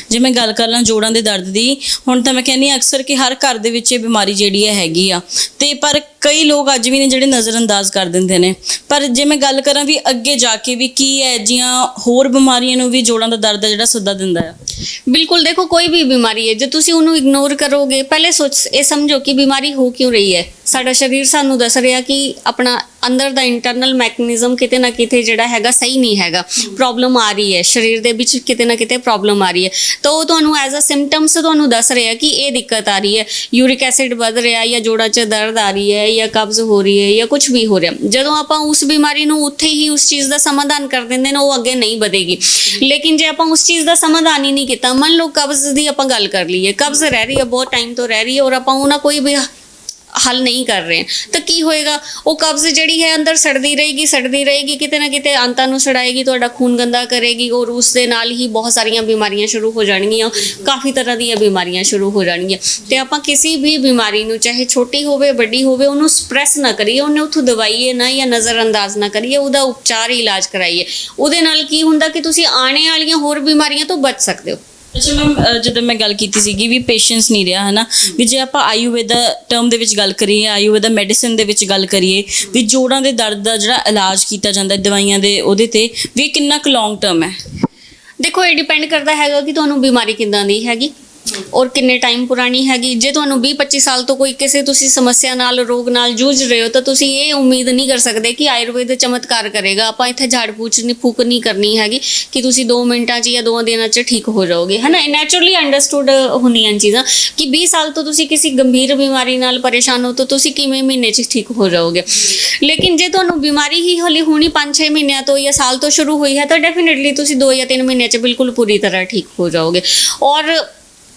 ਜੇ ਮੈਂ ਗੱਲ ਕਰ ਲਾਂ ਜੋੜਾਂ ਦੇ ਦਰਦ ਦੀ, ਹੁਣ ਤਾਂ ਮੈਂ ਕਹਿੰਦੀ ਹਾਂ ਅਕਸਰ ਕਿ ਹਰ ਘਰ ਦੇ ਵਿੱਚ ਇਹ ਬਿਮਾਰੀ ਜਿਹੜੀ ਹੈ ਹੈਗੀ ਆ, ਤੇ ਪਰ ਕਈ ਲੋਕ ਅੱਜ ਵੀ ਨੇ ਜਿਹੜੇ ਨਜ਼ਰਅੰਦਾਜ਼ ਕਰ ਦਿੰਦੇ ਨੇ। ਪਰ ਜੇ ਮੈਂ ਗੱਲ ਕਰਾਂ ਵੀ ਅੱਗੇ ਜਾ ਕੇ ਵੀ ਕੀ ਹੈ ਜੀਆਂ ਹੋਰ ਬਿਮਾਰੀਆਂ ਨੂੰ ਵੀ ਜੋੜਾਂ ਦਾ ਦਰਦ ਜਿਹੜਾ ਸੱਦਾ ਦਿੰਦਾ ਆ? ਬਿਲਕੁਲ। ਦੇਖੋ ਕੋਈ ਵੀ ਬਿਮਾਰੀ ਹੈ, ਜੇ ਤੁਸੀਂ ਉਹਨੂੰ ਇਗਨੋਰ ਕਰੋਗੇ, ਪਹਿਲੇ ਇਹ ਸਮਝੋ ਕਿ ਬਿਮਾਰੀ ਹੋ ਕਿਉਂ ਰਹੀ ਹੈ। ਸਾਡਾ ਸਰੀਰ ਸਾਨੂੰ ਦੱਸ ਰਿਹਾ ਕਿ ਆਪਣਾ ਅੰਦਰ ਦਾ ਇੰਟਰਨਲ ਮੈਕੈਨਿਜ਼ਮ ਕਿਤੇ ਨਾ ਕਿਤੇ ਜਿਹੜਾ ਹੈਗਾ ਸਹੀ ਨਹੀਂ ਹੈਗਾ, ਪ੍ਰੋਬਲਮ ਆ ਰਹੀ ਹੈ ਸਰੀਰ ਦੇ ਵਿੱਚ, ਕਿਤੇ ਨਾ ਕਿਤੇ ਪ੍ਰੋਬਲਮ ਆ ਰਹੀ ਹੈ। ਤਾਂ ਉਹ ਤੁਹਾਨੂੰ ਐਜ਼ ਅ ਸਿੰਪਟਮਸ ਤੁਹਾਨੂੰ ਦੱਸ ਰਿਹਾ ਕਿ ਇਹ ਦਿੱਕਤ ਆ ਰਹੀ ਹੈ, ਯੂਰਿਕ ਐਸਿਡ ਵੱਧ ਰਿਹਾ ਜਾਂ ਜੋੜਾਂ 'ਚ ਦਰਦ ਆ ਰਹੀ ਹੈ ਜਾਂ ਕਬਜ਼ ਹੋ ਰਹੀ ਹੈ ਜਾਂ ਕੁਝ ਵੀ ਹੋ ਰਿਹਾ। ਜਦੋਂ ਆਪਾਂ ਉਸ ਬਿਮਾਰੀ ਨੂੰ ਉੱਥੇ ਹੀ ਉਸ ਚੀਜ਼ ਦਾ ਸਮਾਧਾਨ ਕਰ ਦਿੰਦੇ ਨੇ, ਉਹ ਅੱਗੇ ਨਹੀਂ ਵਧੇਗੀ। ਲੇਕਿਨ ਜੇ ਆਪਾਂ ਉਸ ਚੀਜ਼ ਦਾ ਸਮਾਧਾਨ ਹੀ ਨਹੀਂ ਕੀਤਾ, ਮੰਨ ਲਓ ਕਬਜ਼ ਦੀ ਆਪਾਂ ਗੱਲ ਕਰ ਲਈਏ, ਕਬਜ਼ ਰਹਿ ਰਹੀ ਹੈ, ਬਹੁਤ ਟਾਈਮ ਤੋਂ ਰਹਿ ਰਹੀ ਹੈ, ਔਰ ਆਪਾਂ ਉਹਨਾਂ ਕੋਈ ਵੀ ਹੱਲ ਨਹੀਂ ਕਰ ਰਹੇ, ਤਾਂ ਕੀ ਹੋਏਗਾ? ਉਹ ਕਬਜ਼ ਜਿਹੜੀ ਹੈ ਅੰਦਰ ਸੜਦੀ ਰਹੇਗੀ, ਕਿਤੇ ਨਾ ਕਿਤੇ ਅੰਤਾਂ ਨੂੰ ਸੜਾਏਗੀ, ਤੁਹਾਡਾ ਖੂਨ ਗੰਦਾ ਕਰੇਗੀ, ਔਰ ਉਸ ਦੇ ਨਾਲ ਹੀ ਬਹੁਤ ਸਾਰੀਆਂ ਬਿਮਾਰੀਆਂ ਸ਼ੁਰੂ ਹੋ ਜਾਣਗੀਆਂ, ਕਾਫੀ ਤਰ੍ਹਾਂ ਦੀਆਂ ਬਿਮਾਰੀਆਂ ਸ਼ੁਰੂ ਹੋ ਜਾਣਗੀਆਂ। ਤੇ ਆਪਾਂ ਕਿਸੇ ਵੀ ਬਿਮਾਰੀ ਨੂੰ, ਚਾਹੇ ਛੋਟੀ ਹੋਵੇ ਵੱਡੀ ਹੋਵੇ, ਉਹਨੂੰ ਸਪਰੈਸ ਨਾ ਕਰੀਏ, ਉਹਨੇ ਉੱਥੋਂ ਦਵਾਈਏ ਨਾ ਜਾਂ ਨਜ਼ਰਅੰਦਾਜ਼ ਨਾ ਕਰੀਏ, ਉਹਦਾ ਉਪਚਾਰ ਇਲਾਜ ਕਰਾਈਏ। ਉਹਦੇ ਨਾਲ ਕੀ ਹੁੰਦਾ ਕਿ ਤੁਸੀਂ ਆਉਣੇ ਵਾਲੀਆਂ ਹੋਰ ਬਿਮਾਰੀਆਂ ਤੋਂ ਬਚ ਸਕਦੇ ਹੋ। ਅੱਛਾ ਮੈਮ, ਜਦੋਂ ਮੈਂ ਗੱਲ ਕੀਤੀ ਸੀਗੀ ਵੀ ਪੇਸ਼ੈਂਸ ਨਹੀਂ ਰਿਹਾ ਹੈ ਨਾ, ਵੀ ਜੇ ਆਪਾਂ ਆਯੁਰਵੇਦਾ ਟਰਮ ਦੇ ਵਿੱਚ ਗੱਲ ਕਰੀਏ, ਆਯੁਰਵੇਦਾ ਮੈਡੀਸਿਨ ਦੇ ਵਿੱਚ ਗੱਲ ਕਰੀਏ, ਵੀ ਜੋੜਾਂ ਦੇ ਦਰਦ ਦਾ ਜਿਹੜਾ ਇਲਾਜ ਕੀਤਾ ਜਾਂਦਾ ਦਵਾਈਆਂ ਦੇ ਉਹਦੇ ਤੇ ਵੀ ਕਿੰਨਾ ਕੁ ਲੌਂਗ ਟਰਮ ਹੈ? ਦੇਖੋ, ਇਹ ਡਿਪੈਂਡ ਕਰਦਾ ਹੈਗਾ ਕਿ ਤੁਹਾਨੂੰ ਬਿਮਾਰੀ ਕਿੱਦਾਂ ਦੀ ਹੈਗੀ ਔਰ ਕਿੰਨੇ ਟਾਈਮ ਪੁਰਾਣੀ ਹੈਗੀ। ਜੇ ਤੁਹਾਨੂੰ 20-25 ਸਾਲ ਤੋਂ ਕੋਈ ਕਿਸੇ ਤੁਸੀਂ ਸਮੱਸਿਆ ਨਾਲ, ਰੋਗ ਨਾਲ ਜੂਝ ਰਹੇ ਹੋ, ਤਾਂ ਤੁਸੀਂ ਇਹ ਉਮੀਦ ਨਹੀਂ ਕਰ ਸਕਦੇ ਕਿ ਆਯੁਰਵੇਦ ਚਮਤਕਾਰ ਕਰੇਗਾ। ਆਪਾਂ ਇੱਥੇ ਝਾੜ ਫੂਕ ਨਹੀਂ ਕਰਨੀ ਹੈਗੀ ਕਿ ਤੁਸੀਂ 2 ਮਿੰਟਾਂ 'ਚ ਜਾਂ 2 ਦਿਨਾਂ 'ਚ ਠੀਕ ਹੋ ਜਾਓਗੇ, ਹੈ ਨਾ। ਨੈਚੁਰਲੀ ਅੰਡਰਸਟੂਡ ਹੁੰਦੀਆਂ ਚੀਜ਼ਾਂ ਕਿ 20 ਸਾਲ ਤੋਂ ਤੁਸੀਂ ਕਿਸੇ ਗੰਭੀਰ ਬਿਮਾਰੀ ਨਾਲ ਪਰੇਸ਼ਾਨ ਹੋ ਤਾਂ ਤੁਸੀਂ ਕਿਵੇਂ ਮਹੀਨੇ 'ਚ ਠੀਕ ਹੋ ਜਾਓਗੇ। ਲੇਕਿਨ ਜੇ ਤੁਹਾਨੂੰ ਬਿਮਾਰੀ ਹੀ ਹੌਲੀ ਹੋਣੀ 5-6 ਮਹੀਨਿਆਂ ਤੋਂ ਜਾਂ ਸਾਲ ਤੋਂ ਸ਼ੁਰੂ ਹੋਈ ਹੈ, ਤਾਂ ਡੈਫੀਨੇਟਲੀ ਤੁਸੀਂ 2 ਜਾਂ 3 ਮਹੀਨਿਆਂ 'ਚ ਬਿਲਕੁਲ ਪੂਰੀ ਤਰ੍ਹਾਂ ਠੀਕ ਹੋ ਜਾਓਗੇ। ਔਰ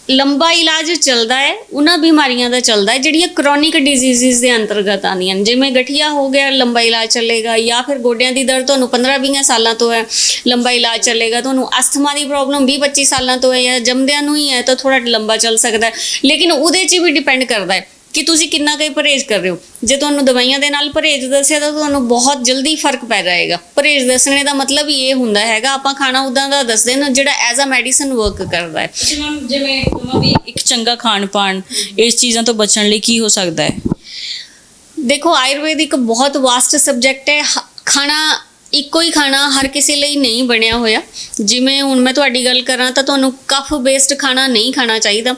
ਲੰਬਾ ਇਲਾਜ ਚੱਲਦਾ ਹੈ ਉਹਨਾਂ ਬਿਮਾਰੀਆਂ ਦਾ, ਚੱਲਦਾ ਹੈ ਜਿਹੜੀਆਂ ਕ੍ਰੋਨਿਕ ਡਿਜ਼ੀਜ਼ਸ ਦੇ ਅੰਤਰਗਤ ਆਉਂਦੀਆਂ ਨੇ। ਜਿਵੇਂ ਗਠੀਆ ਹੋ ਗਿਆ, ਲੰਬਾ ਇਲਾਜ ਚੱਲੇਗਾ, ਜਾਂ ਫਿਰ ਗੋਡਿਆਂ ਦੀ ਦਰਦ ਤੁਹਾਨੂੰ 15-20 ਸਾਲਾਂ ਤੋਂ ਹੈ, ਲੰਬਾ ਇਲਾਜ ਚੱਲੇਗਾ। ਤੁਹਾਨੂੰ ਅਸਥਮਾ ਦੀ ਪ੍ਰੋਬਲਮ 20-25 ਸਾਲਾਂ ਤੋਂ ਹੈ ਜਾਂ ਜੰਮਦਿਆਂ ਨੂੰ ਹੀ ਹੈ, ਤਾਂ ਥੋੜਾ ਲੰਬਾ ਚੱਲ ਸਕਦਾ ਹੈ। ਲੇਕਿਨ ਉਹਦੇ 'ਚ ਵੀ ਡਿਪੈਂਡ ਕਰਦਾ ਹੈ ਕਿ ਤੁਸੀਂ ਕਿੰਨਾ ਕੁ ਪਰਹੇਜ਼ ਕਰ ਰਹੇ ਹੋ। ਜੇ ਤੁਹਾਨੂੰ ਦਵਾਈਆਂ ਦੇ ਨਾਲ ਪਰਹੇਜ਼ ਦੱਸਿਆ ਤਾਂ ਤੁਹਾਨੂੰ ਬਹੁਤ ਜਲਦੀ ਫਰਕ ਪੈ ਜਾਏਗਾ। ਪਰਹੇਜ਼ ਦੱਸਣੇ ਦਾ ਮਤਲਬ ਹੀ ਇਹ ਹੁੰਦਾ ਹੈਗਾ, ਆਪਾਂ ਖਾਣਾ ਉੱਦਾਂ ਦਾ ਦੱਸਦੇ ਨੇ ਜਿਹੜਾ ਐਜ਼ ਅ ਮੈਡੀਸਨ ਵਰਕ ਕਰਦਾ ਹੈ। ਜਿਵੇਂ ਕਹਾਂ ਵੀ ਇੱਕ ਚੰਗਾ ਖਾਣ ਪਾਣ, ਇਸ ਚੀਜ਼ਾਂ ਤੋਂ ਬਚਣ ਲਈ ਕੀ ਹੋ ਸਕਦਾ ਹੈ? ਦੇਖੋ, ਆਯੁਰਵੇਦ ਇੱਕ ਬਹੁਤ ਵਾਸਟ ਸਬਜੈਕਟ ਹੈ। ਖਾਣਾ ਇੱਕੋ ਹੀ ਖਾਣਾ ਹਰ ਕਿਸੇ ਲਈ ਨਹੀਂ ਬਣਿਆ ਹੋਇਆ। ਜਿਵੇਂ ਹੁਣ ਮੈਂ ਤੁਹਾਡੀ ਗੱਲ ਕਰਾਂ ਤਾਂ ਤੁਹਾਨੂੰ ਕਫ ਬੇਸਡ ਖਾਣਾ ਨਹੀਂ ਖਾਣਾ ਚਾਹੀਦਾ,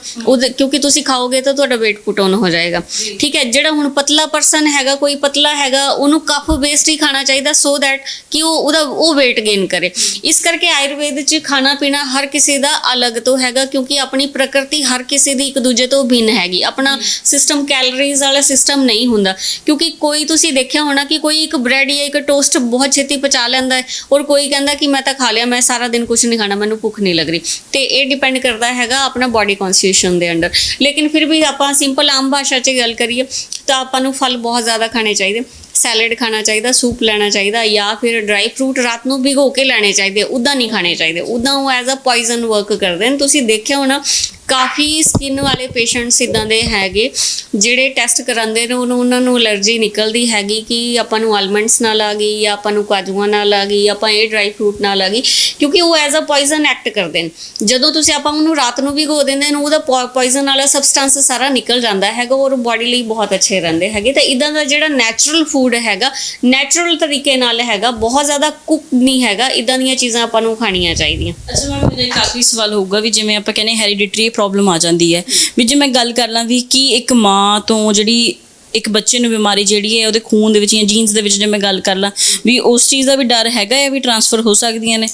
ਕਿਉਂਕਿ ਤੁਸੀਂ ਖਾਓਗੇ ਤਾਂ ਤੁਹਾਡਾ weight put on ਹੋ ਜਾਏਗਾ। ਠੀਕ ਹੈ, ਜਿਹੜਾ ਹੁਣ ਪਤਲਾ ਪਰਸਨ ਹੈਗਾ, ਕੋਈ ਪਤਲਾ ਹੈਗਾ, ਉਹਨੂੰ ਕਫ ਬੇਸਡ ਹੀ ਖਾਣਾ ਚਾਹੀਦਾ ਸੋ ਦੈਟ ਕਿ ਉਹ weight gain ਕਰੇ। ਇਸ ਕਰਕੇ ਆਯੁਰਵੇਦ 'ਚ ਖਾਣਾ ਪੀਣਾ ਹਰ ਕਿਸੇ ਦਾ ਅਲੱਗ ਤੋਂ ਹੈਗਾ, ਕਿਉਂਕਿ ਆਪਣੀ ਪ੍ਰਕਿਰਤੀ ਹਰ ਕਿਸੇ ਦੀ ਇੱਕ ਦੂਜੇ ਤੋਂ ਭਿੰਨ ਹੈਗੀ। ਆਪਣਾ ਸਿਸਟਮ ਕੈਲਰੀਜ਼ ਵਾਲਾ ਸਿਸਟਮ ਨਹੀਂ ਹੁੰਦਾ, ਕਿਉਂਕਿ ਕੋਈ ਤੁਸੀਂ ਦੇਖਿਆ ਹੋਣਾ ਕਿ ਕੋਈ ਇੱਕ ਬ੍ਰੈਡ ਜਾਂ ਇੱਕ ਟੋਸਟ ਬਹੁਤ ਛੇਤੀ ਪਚਾ ਲੈਂਦਾ ਹੈ, ਔਰ ਕੋਈ ਕਹਿੰਦਾ ਕਿ ਮੈਂ ਤਾਂ ਖਾ ਲਿਆ, ਮੈਂ ਸਾਰਾ ਦਿਨ ਕੁਝ ਨਹੀਂ ਖਾਣਾ, ਮੈਨੂੰ ਭੁੱਖ ਨਹੀਂ ਲੱਗ ਰਹੀ। ਤੇ ਇਹ ਡਿਪੈਂਡ ਕਰਦਾ ਹੈਗਾ ਆਪਣਾ ਬਾਡੀ ਕਨਸਟੀਟਿਊਸ਼ਨ ਦੇ ਅੰਡਰ। ਲੇਕਿਨ ਫਿਰ ਵੀ ਆਪਾਂ ਸਿੰਪਲ ਆਮ ਭਾਸ਼ਾ 'ਚ ਗੱਲ ਕਰੀਏ ਤਾਂ ਆਪਾਂ ਨੂੰ ਫਲ ਬਹੁਤ ਜ਼ਿਆਦਾ ਖਾਣੇ ਚਾਹੀਦੇ, ਸੈਲਡ ਖਾਣਾ ਚਾਹੀਦਾ, ਸੂਪ ਲੈਣਾ ਚਾਹੀਦਾ, ਜਾਂ ਫਿਰ ਡਰਾਈ ਫਰੂਟ ਰਾਤ ਨੂੰ ਭਿਗੋ ਕੇ ਲੈਣੇ ਚਾਹੀਦੇ। ਉੱਦਾਂ ਨਹੀਂ ਖਾਣੇ ਚਾਹੀਦੇ, ਉੱਦਾਂ ਉਹ ਐਜ਼ ਅ ਪੋਇਜ਼ਨ ਵਰਕ ਕਰਦੇ ਨੇ। ਤੁਸੀਂ ਦੇਖਿਆ ਹੋਣਾ ਕਾਫੀ ਸਕਿਨ ਵਾਲੇ ਪੇਸ਼ੈਂਟਸ ਇੱਦਾਂ ਦੇ ਹੈਗੇ ਜਿਹੜੇ ਟੈਸਟ ਕਰਾਉਂਦੇ ਨੇ, ਉਹਨਾਂ ਨੂੰ ਐਲਰਜੀ ਨਿਕਲਦੀ ਹੈਗੀ ਕਿ ਆਪਾਂ ਨੂੰ ਆਲਮੰਡਸ ਨਾਲ ਆ ਗਈ, ਜਾਂ ਆਪਾਂ ਨੂੰ ਕਾਜੂਆਂ ਨਾਲ ਆ ਗਈ, ਆਪਾਂ ਇਹ ਡਰਾਈ ਫਰੂਟ ਨਾਲ ਆ ਗਈ, ਕਿਉਂਕਿ ਉਹ ਐਜ਼ ਅ ਪੋਇਜ਼ਨ ਐਕਟ ਕਰਦੇ ਨੇ। ਜਦੋਂ ਤੁਸੀਂ ਆਪਾਂ ਉਹਨੂੰ ਰਾਤ ਨੂੰ ਭਿਗੋ ਦਿੰਦੇ ਨੇ, ਉਹਦਾ ਪੋਇਜ਼ਨ ਵਾਲਾ ਸਬਸਟੈਂਸ ਸਾਰਾ ਨਿਕਲ ਜਾਂਦਾ ਹੈਗਾ, ਔਰ ਬੋਡੀ ਲਈ ਬਹੁਤ ਅੱਛੇ ਰਹਿੰਦੇ ਹੈਗੇ। ਤਾਂ ਇੱਦਾਂ ਦਾ ਜਿਹੜਾ ਨੈਚੁਰਲ ਫੂਡ ਹੈਗਾ, ਨੈਚੁਰਲ ਤਰੀਕੇ ਨਾਲ ਹੈਗਾ, ਬਹੁਤ ਜ਼ਿਆਦਾ ਕੁੱਕ ਨਹੀਂ ਹੈਗਾ, ਇੱਦਾਂ ਦੀਆਂ ਚੀਜ਼ਾਂ ਆਪਾਂ ਨੂੰ ਖਾਣੀਆਂ ਚਾਹੀਦੀਆਂ। ਅੱਛਾ ਮੈਮ, ਮੇਰਾ ਇੱਕ ਆਖਰੀ ਸਵਾਲ ਹੋਊਗਾ ਵੀ ਜਿਵੇਂ ਆਪਾਂ ਕਹਿੰਦੇ ਹੈਰੀਡਿਟਰੀ ਪ੍ਰੋਬਲਮ ਆ ਜਾਂਦੀ ਹੈ, ਵੀ ਜੇ ਮੈਂ ਗੱਲ ਕਰ ਲਾਂ ਵੀ ਕੀ ਇੱਕ ਮਾਂ ਤੋਂ ਜਿਹੜੀ ਇੱਕ ਬੱਚੇ ਨੂੰ ਬਿਮਾਰੀ ਜਿਹੜੀ ਹੈ ਉਹਦੇ ਖੂਨ ਦੇ ਵਿੱਚ ਜਾਂ ਜੀਨਸ ਦੇ ਵਿੱਚ, ਜੇ ਮੈਂ ਗੱਲ ਕਰ ਲਾਂ ਵੀ ਉਸ ਚੀਜ਼ ਦਾ ਵੀ ਡਰ ਹੈਗਾ ਹੈ ਵੀ ਟ੍ਰਾਂਸਫਰ ਹੋ ਸਕਦੀਆਂ ਨੇ?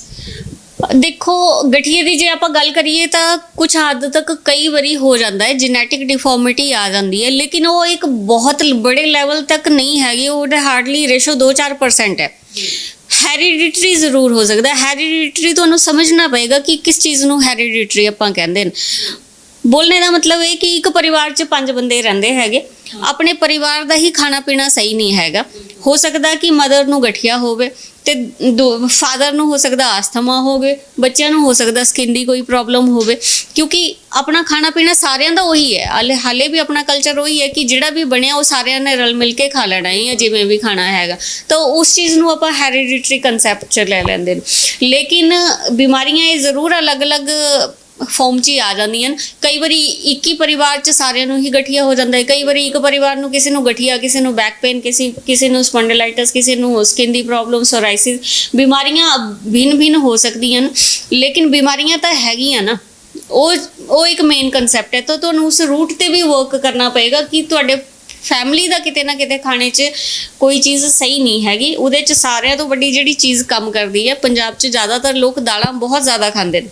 ਦੇਖੋ, ਗਠੀਏ ਦੀ ਜੇ ਆਪਾਂ ਗੱਲ ਕਰੀਏ ਤਾਂ ਕੁਝ ਹੱਦ ਤੱਕ ਕਈ ਵਾਰੀ ਹੋ ਜਾਂਦਾ ਹੈ, ਜੈਨੇਟਿਕ ਡਿਫਾਰਮਿਟੀ ਆ ਜਾਂਦੀ ਹੈ, ਲੇਕਿਨ ਉਹ ਇੱਕ ਬਹੁਤ ਬੜੇ ਲੈਵਲ ਤੱਕ ਨਹੀਂ ਹੈਗੀ, ਉਹਦਾ ਹਾਰਡਲੀ ਰੇਸ਼ੋ 2-4% ਹੈ। ਹੈਰੀਡਿਟਰੀ ਜ਼ਰੂਰ ਹੋ ਸਕਦਾ। ਹੈਰੀਡਿਟਰੀ ਤੁਹਾਨੂੰ ਸਮਝਣਾ ਪਏਗਾ ਕਿ ਕਿਸ ਚੀਜ਼ ਨੂੰ ਹੈਰੀਡਿਟਰੀ ਆਪਾਂ ਕਹਿੰਦੇ ਨੇ। ਬੋਲਣੇ ਦਾ ਮਤਲਬ ਇਹ ਕਿ ਇੱਕ ਪਰਿਵਾਰ 'ਚ 5 ਬੰਦੇ ਰਹਿੰਦੇ ਹੈਗੇ, ਆਪਣੇ ਪਰਿਵਾਰ ਦਾ ਹੀ ਖਾਣਾ ਪੀਣਾ ਸਹੀ ਨਹੀਂ ਹੈਗਾ। ਹੋ ਸਕਦਾ ਕਿ ਮਦਰ ਨੂੰ ਗਠੀਆ ਹੋਵੇ ਤੇ ਫਾਦਰ ਨੂੰ ਹੋ ਸਕਦਾ ਆਸਥਮਾ ਹੋਵੇ, ਬੱਚਿਆਂ ਨੂੰ ਹੋ ਸਕਦਾ ਸਕਿਨ ਦੀ ਕੋਈ ਪ੍ਰੋਬਲਮ ਹੋਵੇ, ਕਿਉਂਕਿ ਆਪਣਾ ਖਾਣਾ ਪੀਣਾ ਸਾਰਿਆਂ ਦਾ ਉਹੀ ਹੈ। ਹਾਲੇ ਵੀ ਆਪਣਾ ਕਲਚਰ ਉਹੀ ਹੈ ਕਿ ਜਿਹੜਾ ਵੀ ਬਣਿਆ ਉਹ ਸਾਰਿਆਂ ਨੇ ਰਲ ਮਿਲ ਕੇ ਖਾ ਲੈਣਾ ਹੈ, ਜਿਵੇਂ ਵੀ ਖਾਣਾ ਹੈਗਾ। ਤਾਂ ਉਸ ਚੀਜ਼ ਨੂੰ ਆਪਾਂ ਹੈਰੀਡਿਟਰੀ ਕੰਸੈਪਟ 'ਚ ਲੈ ਲੈਂਦੇ ਨੇ। ਲੇਕਿਨ ਬਿਮਾਰੀਆਂ ਇਹ ਜ਼ਰੂਰ ਅਲੱਗ-ਅਲੱਗ ਫਾਰਮ 'ਚ ਹੀ ਆ ਜਾਂਦੀਆਂ ਨੇ। ਕਈ ਵਾਰੀ ਇੱਕ ਹੀ ਪਰਿਵਾਰ 'ਚ ਸਾਰਿਆਂ ਨੂੰ ਹੀ ਗਠੀਆ ਹੋ ਜਾਂਦਾ ਹੈ, ਕਈ ਵਾਰੀ ਇੱਕ ਪਰਿਵਾਰ ਨੂੰ ਕਿਸੇ ਨੂੰ ਗਠੀਆ, ਕਿਸੇ ਨੂੰ ਬੈਕ ਪੇਨ, ਕਿਸੇ ਨੂੰ ਸਪੌਂਡਲਾਈਟਿਸ, ਕਿਸੇ ਨੂੰ ਸਕਿਨ ਦੀ ਪ੍ਰੋਬਲਮ, ਸੋਰਾਇਸਿਸ। ਬਿਮਾਰੀਆਂ ਭਿੰਨ ਹੋ ਸਕਦੀਆਂ ਨੇ, ਲੇਕਿਨ ਬਿਮਾਰੀਆਂ ਤਾਂ ਹੈਗੀਆਂ ਨਾ, ਉਹ ਇੱਕ ਮੇਨ ਕਨਸੈਪਟ ਹੈ। ਤਾਂ ਤੁਹਾਨੂੰ ਉਸ ਰੂਟ ਤੇ ਵੀ ਵਰਕ ਕਰਨਾ ਪਏਗਾ ਕਿ ਤੁਹਾਡੇ ਫੈਮਿਲੀ ਦਾ ਕਿਤੇ ਨਾ ਕਿਤੇ ਖਾਣੇ 'ਚ ਕੋਈ ਚੀਜ਼ ਸਹੀ ਨਹੀਂ ਹੈਗੀ। ਉਹਦੇ 'ਚ ਸਾਰਿਆਂ ਤੋਂ ਵੱਡੀ ਜਿਹੜੀ ਚੀਜ਼ ਕੰਮ ਕਰਦੀ ਹੈ, ਪੰਜਾਬ 'ਚ ਜ਼ਿਆਦਾਤਰ ਲੋਕ ਦਾਲਾਂ ਬਹੁਤ ਜ਼ਿਆਦਾ ਖਾਂਦੇ ਨੇ।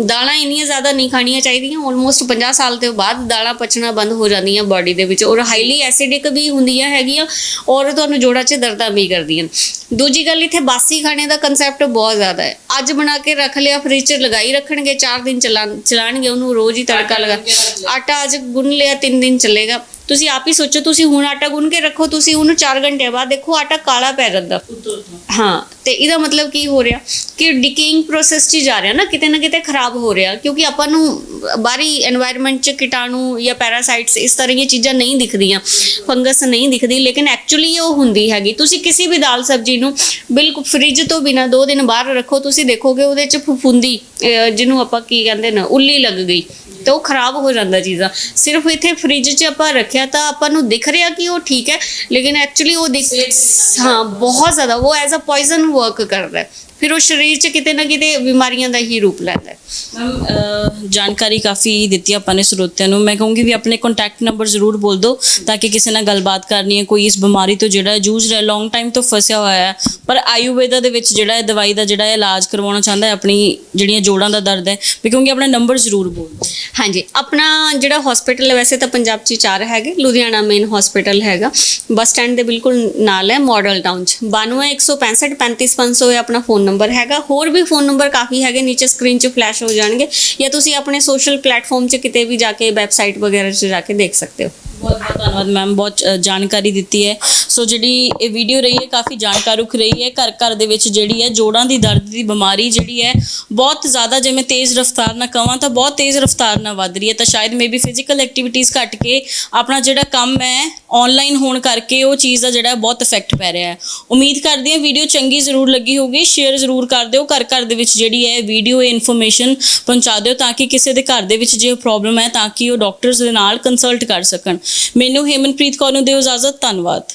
ਦਾਲਾਂ ਇੰਨੀਆਂ ਜ਼ਿਆਦਾ ਨਹੀਂ ਖਾਣੀਆਂ ਚਾਹੀਦੀਆਂ। ਆਲਮੋਸਟ 50 ਸਾਲ ਤੋਂ ਬਾਅਦ ਦਾਲਾਂ ਪਚਣਾ ਬੰਦ ਹੋ ਜਾਂਦੀਆਂ ਬਾਡੀ ਦੇ ਵਿੱਚ, ਔਰ ਹਾਈਲੀ ਐਸਿਡਿਕ ਵੀ ਹੁੰਦੀਆਂ ਹੈਗੀਆਂ, ਔਰ ਤੁਹਾਨੂੰ ਜੋੜਾਂ 'ਚ ਦਰਦਾਂ ਵੀ ਕਰਦੀਆਂ। ਦੂਜੀ ਗੱਲ, ਇੱਥੇ ਬਾਸੀ ਖਾਣੇ ਦਾ ਕੰਸੈਪਟ ਬਹੁਤ ਜ਼ਿਆਦਾ ਹੈ। ਅੱਜ ਬਣਾ ਕੇ ਰੱਖ ਲਿਆ, ਫ੍ਰਿਜ 'ਚ ਲਗਾਈ ਰੱਖਣਗੇ, 4 ਦਿਨ ਚਲਾਣਗੇ ਉਹਨੂੰ, ਰੋਜ਼ ਹੀ ਤੜਕਾ ਲਗਾ। ਆਟਾ ਅੱਜ ਗੁੰਨ ਲਿਆ, 3 ਦਿਨ ਚੱਲੇਗਾ। ਤੁਸੀਂ ਆਪ ਹੀ ਸੋਚੋ, ਤੁਸੀਂ ਹੁਣ ਆਟਾ ਗੁੰਨ ਕੇ ਰੱਖੋ, ਤੁਸੀਂ ਉਹਨੂੰ 4 ਘੰਟੇ ਬਾਅਦ ਦੇਖੋ ਆਟਾ ਕਾਲਾ ਪੈ ਜਾਂਦਾ। ਹਾਂ, ਤੇ ਇਹਦਾ ਮਤਲਬ ਕੀ ਹੋ ਰਿਹਾ ਕਿ ਡਿਕੇਇੰਗ ਪ੍ਰੋਸੈਸ 'ਚ ਜਾ ਰਿਹਾ ਨਾ ਕਿਤੇ ਖਰਾਬ ਹੋ ਰਿਹਾ, ਕਿਉਂਕਿ ਆਪਾਂ ਨੂੰ ਬਾਹਰੀ এনवायरमेंट 'ਚ ਕੀਟਾਣੂ ਜਾਂ ਪੈਰਾਸਾਈਟਸ ਇਸ ਤਰ੍ਹਾਂ ਦੀਆਂ ਚੀਜ਼ਾਂ ਨਹੀਂ ਦਿਖਦੀਆਂ, ਫੰਗਸ ਨਹੀਂ ਦਿਖਦੀ, ਲੇਕਿਨ ਐਕਚੁਅਲੀ ਉਹ ਹੁੰਦੀ ਹੈਗੀ। ਤੁਸੀਂ ਕਿਸੇ ਵੀ ਦਾਲ ਸਬਜ਼ੀ ਨੂੰ ਬਿਲਕੁਲ ਫ੍ਰਿਜ ਤੋਂ ਬਿਨਾਂ 2 ਦਿਨ ਬਾਹਰ ਰੱਖੋ, ਤੁਸੀਂ ਦੇਖੋਗੇ ਉਹਦੇ 'ਚ ਫਫੂੰਦੀ, ਜਿਹਨੂੰ ਆਪਾਂ ਕੀ ਕਹਿੰਦੇ ਨਾ, ਉੱਲੀ ਲੱਗ ਗਈ, ਤੇ ਉਹ ਖਰਾਬ ਹੋ ਜਾਂਦਾ ਚੀਜ਼ਾਂ। ਸਿਰਫ ਇੱਥੇ ਫ੍ਰਿਜ 'ਚ ਆਪਾਂ ਰੱਖਿਆ ਤਾਂ ਆਪਾਂ ਨੂੰ ਦਿਖ ਰਿਹਾ ਕਿ ਉਹ ਠੀਕ ਹੈ, ਲੇਕਿਨ ਐਕਚੁਅਲੀ ਉਹ ਹਾਂ ਬਹੁਤ ਜ਼ਿਆਦਾ ਉਹ ਐਜ਼ ਅ ਪੋਇਜ਼ਨ ਵਰਕ ਕਰਦਾ ਹੈ। ਫਿਰ ਉਹ ਸਰੀਰ 'ਚ ਕਿਤੇ ਨਾ ਕਿਤੇ ਬਿਮਾਰੀਆਂ ਦਾ ਹੀ ਰੂਪ ਲੈਂਦਾ ਹੈ। ਮੈਮ ਜਾਣਕਾਰੀ ਕਾਫੀ ਦਿੱਤੀ ਆਪਾਂ ਨੇ ਸਰੋਤਿਆਂ ਨੂੰ। ਮੈਂ ਕਹੂੰਗੀ ਵੀ ਆਪਣੇ ਕੰਟੈਕਟ ਨੰਬਰ ਜ਼ਰੂਰ ਬੋਲ ਦਿਓ ਤਾਂ ਕਿ ਕਿਸੇ ਨਾਲ ਗੱਲਬਾਤ ਕਰਨੀ ਹੈ, ਕੋਈ ਇਸ ਬਿਮਾਰੀ ਤੋਂ ਜਿਹੜਾ ਜੂਝ ਰਿਹਾ, ਲੌਂਗ ਟਾਈਮ ਤੋਂ ਫਸਿਆ ਹੋਇਆ ਹੈ, ਪਰ ਆਯੁਰਵੇਦਾ ਦੇ ਵਿੱਚ ਜਿਹੜਾ ਦਵਾਈ ਦਾ ਜਿਹੜਾ ਇਲਾਜ ਕਰਵਾਉਣਾ ਚਾਹੁੰਦਾ ਹੈ, ਆਪਣੀ ਜਿਹੜੀਆਂ ਜੋੜਾਂ ਦਾ ਦਰਦ ਹੈ, ਮੈਂ ਕਹੂੰਗੀ ਆਪਣਾ ਨੰਬਰ ਜ਼ਰੂਰ ਬੋਲ ਦਿਓ। ਹਾਂਜੀ, ਆਪਣਾ ਜਿਹੜਾ ਹਸਪੀਟਲ ਹੈ, ਵੈਸੇ ਤਾਂ ਪੰਜਾਬ 'ਚ 4 ਹੈਗੇ। ਲੁਧਿਆਣਾ ਮੇਨ ਹਸਪੀਟਲ ਹੈਗਾ, ਬੱਸ ਸਟੈਂਡ ਦੇ ਬਿਲਕੁਲ ਨਾਲ ਹੈ, ਮਾਡਲ ਟਾਊਨ 'ਚ। 92 165 35500 ਹੈ ਆਪਣਾ ਫੋਨ ਨੰਬਰ ਹੈਗਾ। ਹੋਰ ਵੀ ਫੋਨ ਨੰਬਰ ਕਾਫੀ ਹੈਗੇ, ਨੀਚੇ ਸਕਰੀਨ 'ਚ ਫਲੈਸ਼ ਹੋ ਜਾਣਗੇ, ਜਾਂ ਤੁਸੀਂ ਆਪਣੇ ਸੋਸ਼ਲ ਪਲੇਟਫਾਰਮ 'ਚ ਕਿਤੇ ਵੀ ਜਾ ਕੇ, ਵੈਬਸਾਈਟ ਵਗੈਰਾ 'ਚ ਜਾ ਕੇ ਦੇਖ ਸਕਦੇ ਹੋ। ਬਹੁਤ ਬਹੁਤ ਧੰਨਵਾਦ ਮੈਮ, ਬਹੁਤ ਜਾਣਕਾਰੀ ਦਿੱਤੀ ਹੈ। ਸੋ ਜਿਹੜੀ ਇਹ ਵੀਡੀਓ ਰਹੀ ਹੈ ਕਾਫੀ ਜਾਣਕਾਰੁਕ ਰਹੀ ਹੈ। ਘਰ ਘਰ ਦੇ ਵਿੱਚ ਜਿਹੜੀ ਹੈ ਜੋੜਾਂ ਦੀ ਦਰਦ ਦੀ ਬਿਮਾਰੀ ਜਿਹੜੀ ਹੈ ਬਹੁਤ ਜ਼ਿਆਦਾ, ਜੇ ਮੈਂ ਤੇਜ਼ ਰਫ਼ਤਾਰ ਨਾਲ ਕਹਾਂ ਤਾਂ ਬਹੁਤ ਤੇਜ਼ ਰਫ਼ਤਾਰ ਨਾਲ ਵੱਧ ਰਹੀ ਹੈ। ਤਾਂ ਸ਼ਾਇਦ ਮੇਬੀ ਫਿਜ਼ੀਕਲ ਐਕਟੀਵਿਟੀਜ਼ ਘੱਟ ਕੇ ਆਪਣਾ ਜਿਹੜਾ ਕੰਮ ਹੈ ਆਨਲਾਈਨ ਹੋਣ ਕਰਕੇ ਉਹ ਚੀਜ਼ ਦਾ ਜਿਹੜਾ ਬਹੁਤ ਇਫੈਕਟ ਪੈ ਰਿਹਾ ਹੈ। ਉਮੀਦ ਕਰਦੀ ਹਾਂ ਵੀਡੀਓ ਚੰਗੀ ਜ਼ਰੂਰ ਲੱਗੀ ਹੋਊਗੀ। ਸ਼ੇਅਰ ਜ਼ਰੂਰ ਕਰ ਦਿਓ, ਘਰ ਘਰ ਦੇ ਵਿੱਚ ਜਿਹੜੀ ਹੈ ਵੀਡੀਓ ਇਨਫੋਰਮੇਸ਼ਨ ਪਹੁੰਚਾ ਦਿਓ ਤਾਂ ਕਿ ਕਿਸੇ ਦੇ ਘਰ ਦੇ ਵਿੱਚ ਜੇ ਪ੍ਰੋਬਲਮ ਹੈ ਤਾਂ ਕਿ ਉਹ ਡਾਕਟਰਸ ਦੇ ਨਾਲ ਕੰਸਲਟ ਕਰ ਸਕਣ। ਮੈਨੂੰ ਹੇਮਨਪ੍ਰੀਤ ਕੌਰ ਨੂੰ ਦਿਓ ਇਜਾਜ਼ਤ। ਧੰਨਵਾਦ।